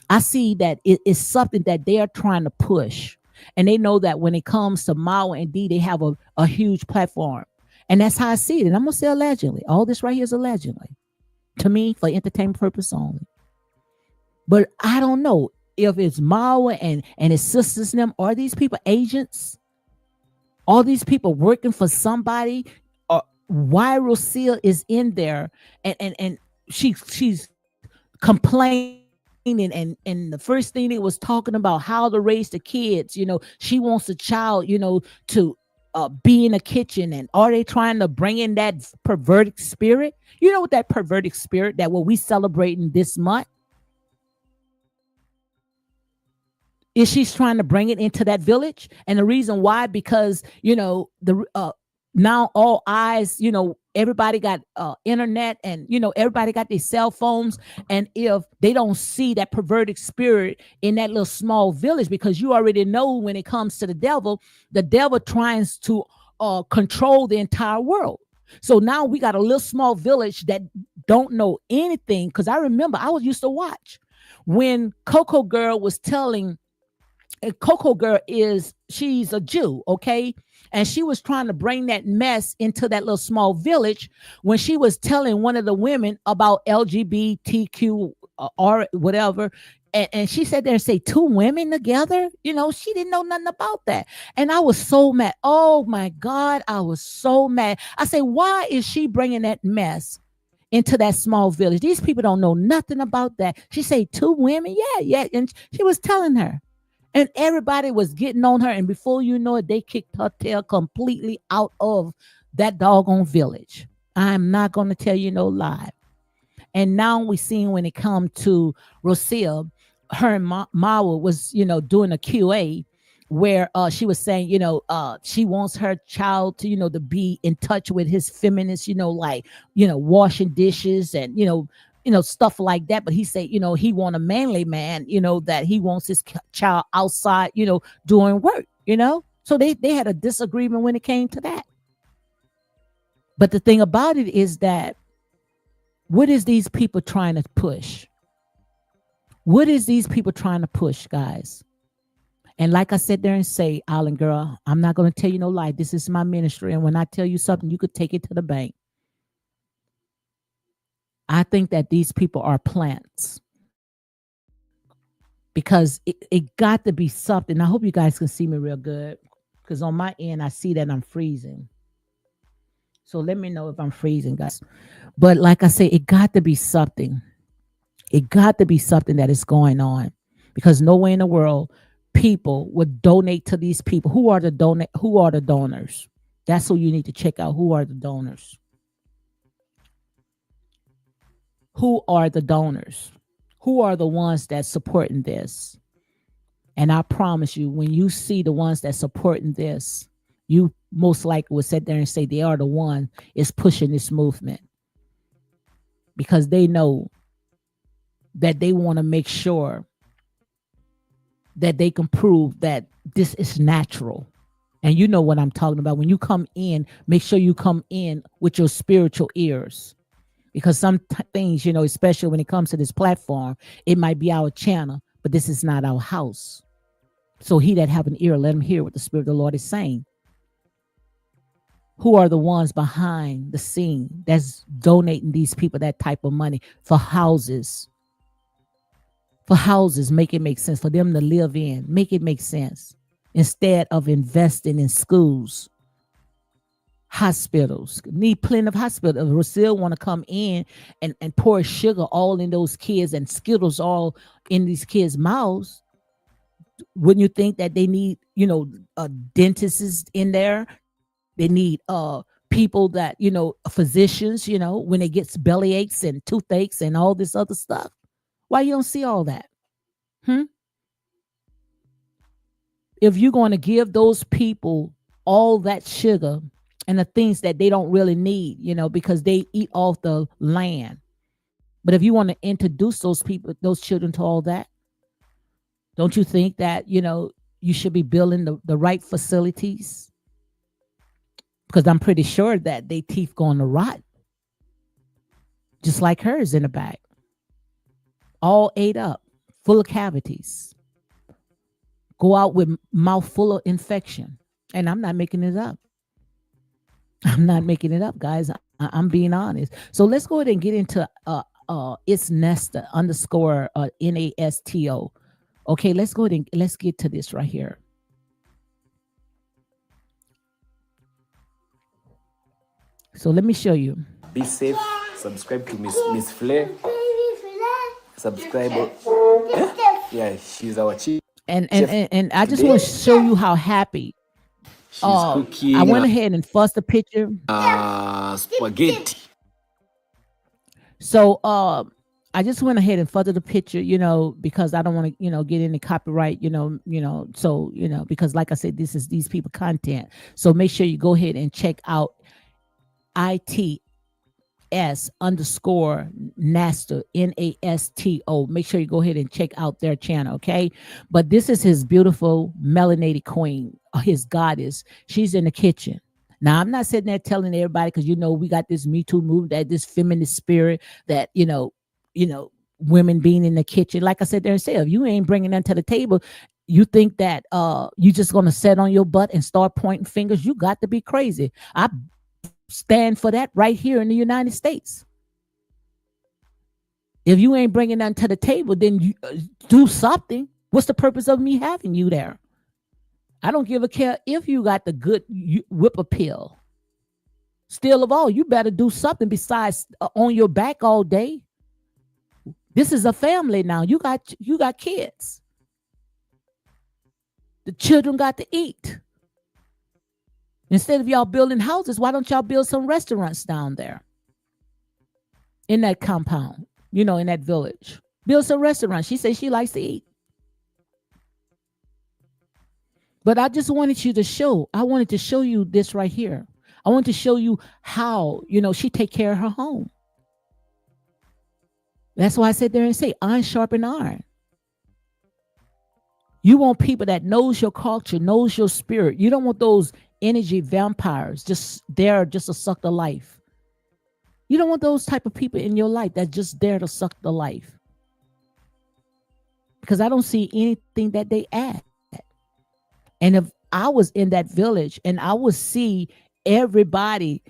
I see that it is something that they are trying to push. And they know that when it comes to Marwa and D, they have a huge platform. And that's how I see it. And I'm going to say allegedly. All this right here is allegedly. To me, for entertainment purpose only. But I don't know if it's Marwa and his sisters and them. Are these people agents? Are these people working for somebody? Or why Rocio is in there and she's complaining and the first thing it was talking about how to raise the kids. She wants a child, to be in a kitchen, and are they trying to bring in that perverted spirit? You know what that perverted spirit that what we celebrating this month is, she's trying to bring it into that village. And the reason why, because the now all eyes, everybody got internet, and everybody got their cell phones. And if they don't see that perverted spirit in that little small village, because you already know when it comes to the devil tries to control the entire world. So now we got a little small village that don't know anything. Because I remember I was used to watch when Coco Girl was telling. Coco Girl she's a Jew, okay? And she was trying to bring that mess into that little small village when she was telling one of the women about LGBTQ or whatever. And she said there and say two women together. She didn't know nothing about that. And I was so mad. Oh my God, I was so mad. I say, why is she bringing that mess into that small village? These people don't know nothing about that. She said two women. Yeah, yeah. And she was telling her. And everybody was getting on her. And before you know it, they kicked her tail completely out of that doggone village. I'm not going to tell you no lie. And now we seen when it come to Rocio, her and Marwa was, doing a QA where she was saying, she wants her child to, to be in touch with his feminist, like, washing dishes and, stuff like that. But he said, he want a manly man, that he wants his child outside, doing work, So they had a disagreement when it came to that. But the thing about it is that, what is these people trying to push? What is these people trying to push, guys? And like I said there and say, Island Girl, I'm not going to tell you no lie. This is my ministry. And when I tell you something, you could take it to the bank. I think that these people are plants. Because it got to be something. I hope you guys can see me real good. Because on my end, I see that I'm freezing. So let me know if I'm freezing, guys. But like I say, it got to be something. It got to be something that is going on. Because nowhere in the world people would donate to these people. Who are the donors? That's who you need to check out. Who are the donors? Who are the donors? Who are the ones that's supporting this? And I promise you, when you see the ones that's supporting this, you most likely will sit there and say they are the one is pushing this movement. Because they know that they want to make sure that they can prove that this is natural. And you know what I'm talking about. When you come in, make sure you come in with your spiritual ears. Because some things, especially when it comes to this platform, it might be our channel, but this is not our house. So he that have an ear, let him hear what the Spirit of the Lord is saying. Who are the ones behind the scene that's donating these people that type of money for houses? For houses, make it make sense. For them to live in, make it make sense. Instead of investing in schools, hospitals, need plenty of hospitals. Rocio want to come in and pour sugar all in those kids and Skittles all in these kids' mouths. Wouldn't you think that they need, dentists in there? They need people that, physicians, when it gets belly aches and toothaches and all this other stuff. Why you don't see all that? If you're going to give those people all that sugar and the things that they don't really need, because they eat off the land. But if you want to introduce those people, those children to all that, don't you think that, you should be building the right facilities? Because I'm pretty sure that they teeth going to rot. Just like hers in the back. All ate up, full of cavities. Go out with mouth full of infection. And I'm not making it up. I'm not making it up, guys. I'm being honest. So let's go ahead and get into it's Nesta underscore NASTO. Okay, let's go ahead and let's get to this right here. So let me show you. Be safe. Subscribe to Miss Flair. Subscribe. Yeah, she's our chief. And I just want to show you how happy She's I cooking went ahead and fussed the picture. spaghetti. So I just went ahead and fuzzed the picture, because I don't want to, get any copyright, so, because like I said, this is these people content. So make sure you go ahead and check out ITS _Nasto NASTO. Make sure you go ahead and check out their channel, okay? But this is his beautiful melanated queen, his goddess. She's in the kitchen. Now I'm not sitting there telling everybody because we got this Me Too movement, that this feminist spirit, that women being in the kitchen. Like I said there and say, if you ain't bringing them to the table, you think that you just gonna sit on your butt and start pointing fingers. You got to be crazy. I stand for that right here in the United States. If you ain't bringing nothing to the table, then you do something. What's the purpose of me having you there? I don't give a care if you got the good whip appeal. Still of all, you better do something besides on your back all day. This is a family now. You got kids. The children got to eat. Instead of y'all building houses, why don't y'all build some restaurants down there in that compound, in that village? Build some restaurants. She says she likes to eat. But I just wanted you to show, I wanted to show you this right here. I want to show you how, she take care of her home. That's why I sit there and say, iron sharpen iron. You want people that knows your culture, knows your spirit. You don't want those energy vampires just there just to suck the life. You don't want those type of people in your life that's just there to suck the life. Because I don't see anything that they add. And if I was in that village and I would see everybody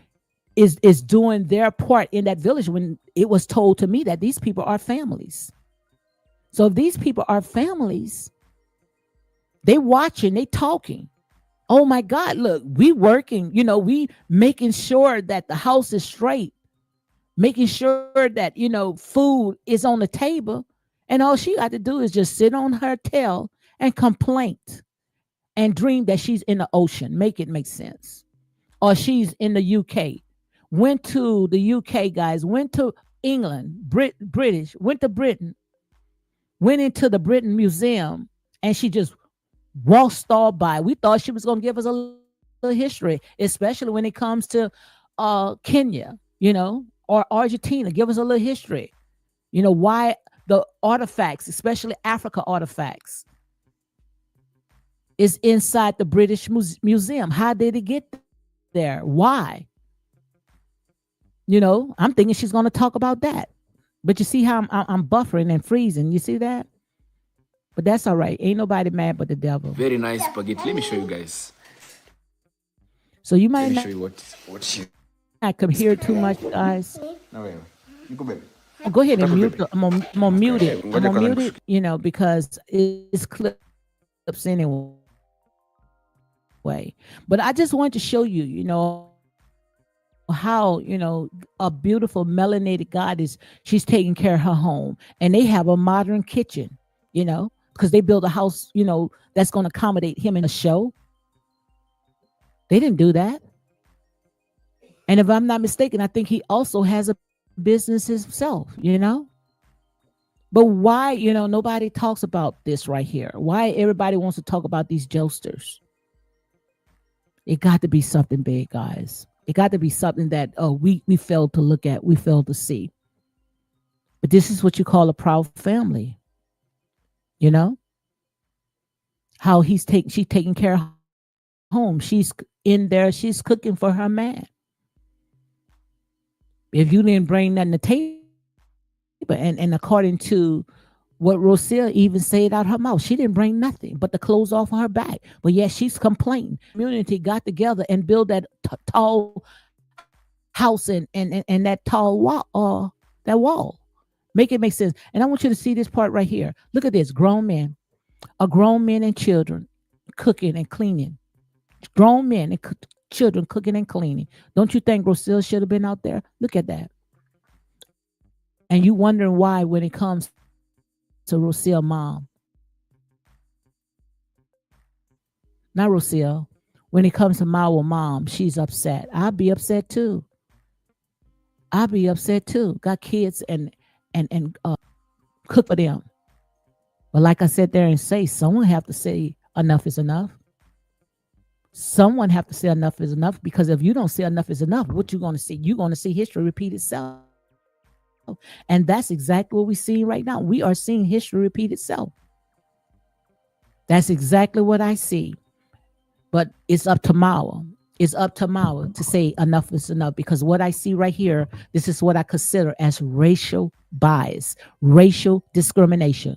is doing their part in that village when it was told to me that these people are families. So if these people are families, they watching, they talking. Oh my God, look, we working, we making sure that the house is straight, making sure that, food is on the table. And all she got to do is just sit on her tail and complain and dream that she's in the ocean. Make it make sense. Or she's in the UK. Went to the UK, guys, went to England, British, went to Britain, went into the Britain Museum, and she just waltzed all by. We thought she was going to give us a little history, especially when it comes to Kenya, or Argentina. Give us a little history. Why the artifacts, especially Africa artifacts, is inside the British Museum. How did it get there? Why? I'm thinking she's going to talk about that. But you see how I'm buffering and freezing. You see that? But that's all right. Ain't nobody mad but the devil. Very nice spaghetti. Let me show you guys. So you Let might me not show you what she. could hear too much, guys. No, wait. You go, baby. Go ahead and mute. I'm gonna mute it. I'm gonna mute it. Because it's clips anyway. But I just wanted to show you, how a beautiful melanated goddess, she's taking care of her home, and they have a modern kitchen. Because they build a house, that's going to accommodate him in a show. They didn't do that. And if I'm not mistaken, I think he also has a business himself. But why, nobody talks about this right here. Why everybody wants to talk about these jokesters? It got to be something big, guys. It got to be something that we failed to look at, we failed to see. But this is what you call a proud family. How she's taking care of home. She's in there, she's cooking for her man. If you didn't bring nothing to table, and according to what Rocio even said out her mouth, she didn't bring nothing but the clothes off of her back. But yet she's complaining. Community got together and build that tall house and that tall wall, that wall. Make it make sense. And I want you to see this part right here. Look at this, grown men and children cooking and cleaning. Grown men and children cooking and cleaning. Don't you think Rocio should have been out there? Look at that. And you wondering why when it comes to Rocio mom. Not Rocio. Why When it comes to my mom, she's upset. I'll be upset too. I'll be upset too. Got kids and cook for them. But like I said there and say, someone have to say enough is enough. Someone have to say enough is enough, because if you don't say enough is enough, what you going to see? You're going to see history repeat itself. And that's exactly what we're seeing right now. We are seeing history repeat itself. That's exactly what I see. But it's up to Marwa. It's up to Marwa to say enough is enough, because what I see right here, this is what I consider as racial bias, racial discrimination.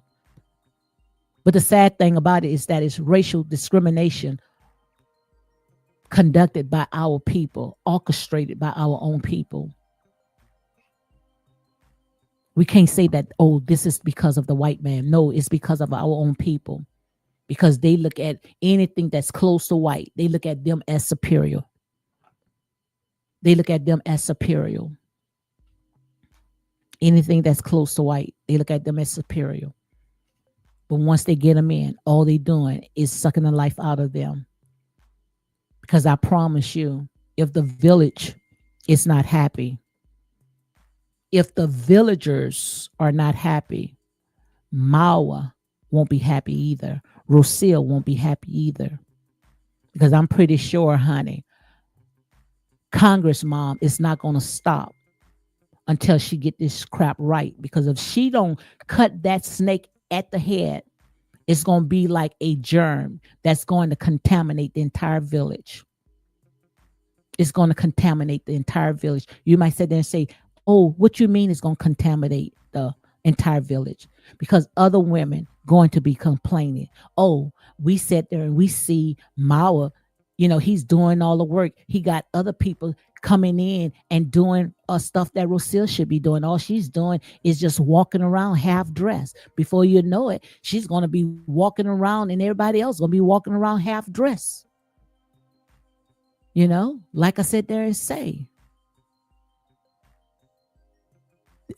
But the sad thing about it is that it's racial discrimination conducted by our people, orchestrated by our own people. We can't say that, oh, this is because of the white man. No, it's because of our own people. Because they look at anything that's close to white, they look at them as superior. They look at them as superior. Anything that's close to white, they look at them as superior. But once they get them in, all they doing is sucking the life out of them. Because I promise you, if the village is not happy, if the villagers are not happy, Marwa won't be happy either. Rocio won't be happy either. Because I'm pretty sure, honey, Congress mom is not going to stop until she get this crap right. Because if she don't cut that snake at the head, it's going to be like a germ that's going to contaminate the entire village. It's going to contaminate the entire village. You might sit there and say, oh, what you mean is going to contaminate the entire village? Because other women going to be complaining. Oh, we sat there and we see Marwa, he's doing all the work. He got other people coming in and doing stuff that Rocio should be doing. All she's doing is just walking around half dressed. Before you know it, she's going to be walking around and everybody else going to be walking around half dressed. Like I said there and say,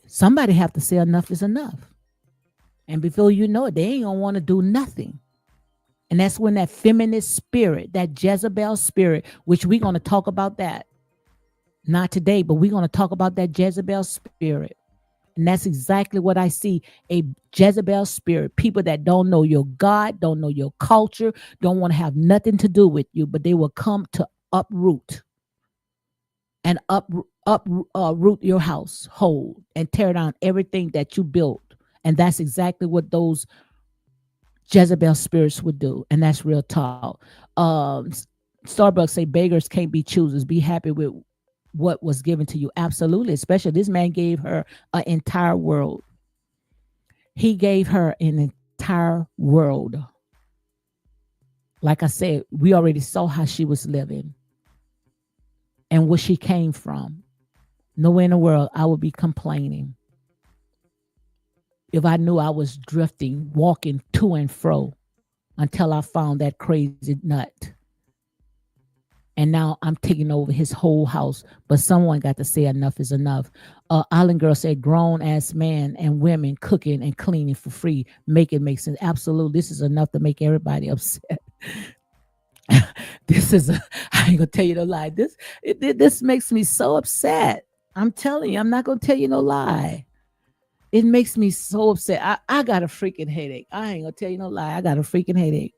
somebody have to say enough is enough. And before you know it, they ain't gonna want to do nothing. And that's when that feminist spirit, that Jezebel spirit, which we're going to talk about that. Not today, but we're going to talk about that Jezebel spirit. And that's exactly what I see, a Jezebel spirit. People that don't know your God, don't know your culture, don't want to have nothing to do with you, but they will come to uproot and uproot your household and tear down everything that you built. And that's exactly what those Jezebel spirits would do. And that's real talk. Starbucks say beggars can't be choosers. Be happy with what was given to you. Absolutely. Especially this man gave her an entire world. He gave her an entire world. Like I said, we already saw how she was living and where she came from. Nowhere in the world I would be complaining if I knew I was drifting, walking to and fro until I found that crazy nut. And now I'm taking over his whole house. But someone got to say enough is enough. Island Girl said grown ass man and women cooking and cleaning for free. Make it make sense. Absolutely. This is enough to make everybody upset. I ain't gonna tell you no lie. This makes me so upset. I'm telling you, I'm not gonna tell you no lie. It makes me so upset. I got a freaking headache. I ain't gonna tell you no lie. I got a freaking headache.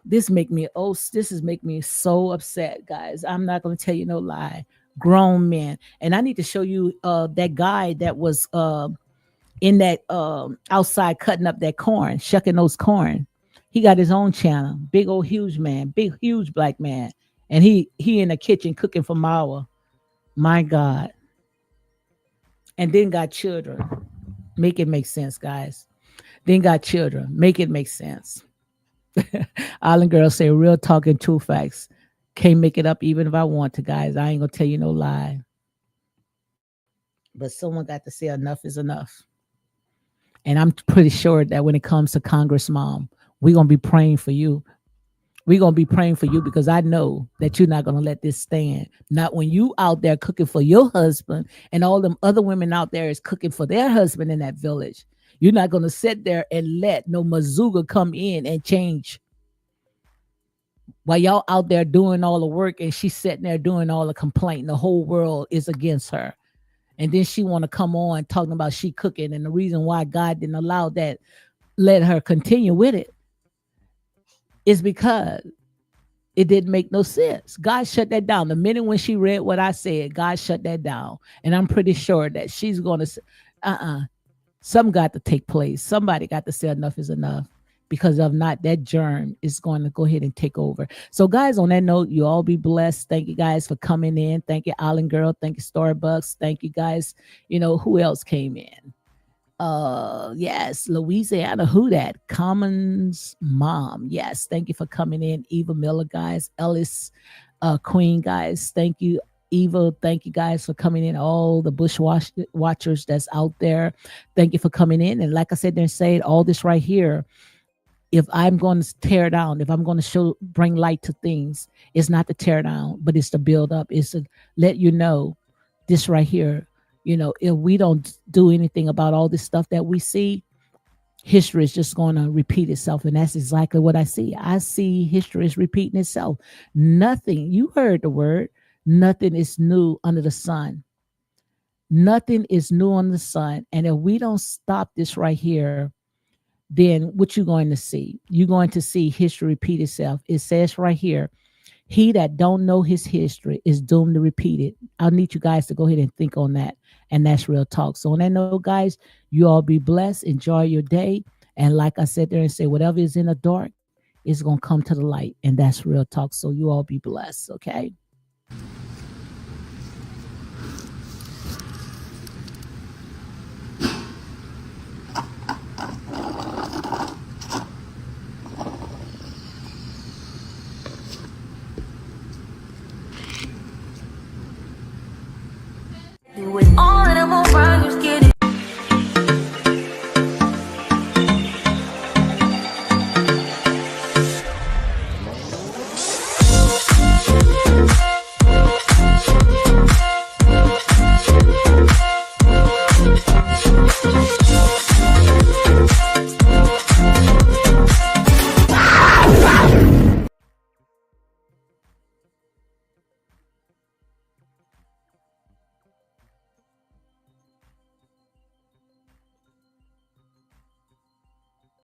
This is making me so upset, guys. I'm not gonna tell you no lie. Grown men, and I need to show you that guy that was in that outside cutting up that corn, shucking those corn. He got his own channel. Big old huge man, big huge black man, and he in the kitchen cooking for Marwa. My God. And then got children. Make it make sense, guys. Then got children. Make it make sense. Island Girls say real talk and true facts. Can't make it up even if I want to, guys. I ain't gonna tell you no lie. But someone got to say enough is enough. And I'm pretty sure that when it comes to Congress mom, we're gonna be praying for you. We're going to be praying for you because I know that you're not going to let this stand. Not when you out there cooking for your husband and all them other women out there is cooking for their husband in that village. You're not going to sit there and let no Mazuga come in and change While y'all out there doing all the work and she's sitting there doing all the complaining, the whole world is against her. And then she want to come on talking about she cooking and the reason why God didn't allow that, let her continue with it, is because it didn't make no sense. God shut that down. The minute when she read what I said, God shut that down. And I'm pretty sure that she's going to say, some got to take place. Somebody got to say enough is enough. Because of not, that germ is going to go ahead and take over. So, guys, on that note, you all be blessed. Thank you guys for coming in. Thank you, Island Girl. Thank you, Starbucks. Thank you guys. Who else came in? Yes, Louisiana, who that? Common's mom. Yes, thank you for coming in. Eva Miller, guys. Ellis Queen, guys. Thank you. Eva, thank you guys for coming in. All the watchers that's out there, thank you for coming in. And like I said, they're saying all this right here. If I'm going to tear down, if I'm going to bring light to things, it's not to tear down, but it's to build up. It's to let you know this right here. If we don't do anything about all this stuff that we see, history is just going to repeat itself. And that's exactly what I see. I see history is repeating itself. Nothing, you heard the word, nothing is new under the sun. Nothing is new under the sun. And if we don't stop this right here, then what you're going to see? You're going to see history repeat itself. It says right here, he that don't know his history is doomed to repeat it. I need you guys to go ahead and think on that. And that's real talk. So on that note, guys, you all be blessed. Enjoy your day. And like I said there and say, whatever is in the dark is going to come to the light. And that's real talk. So you all be blessed. Okay.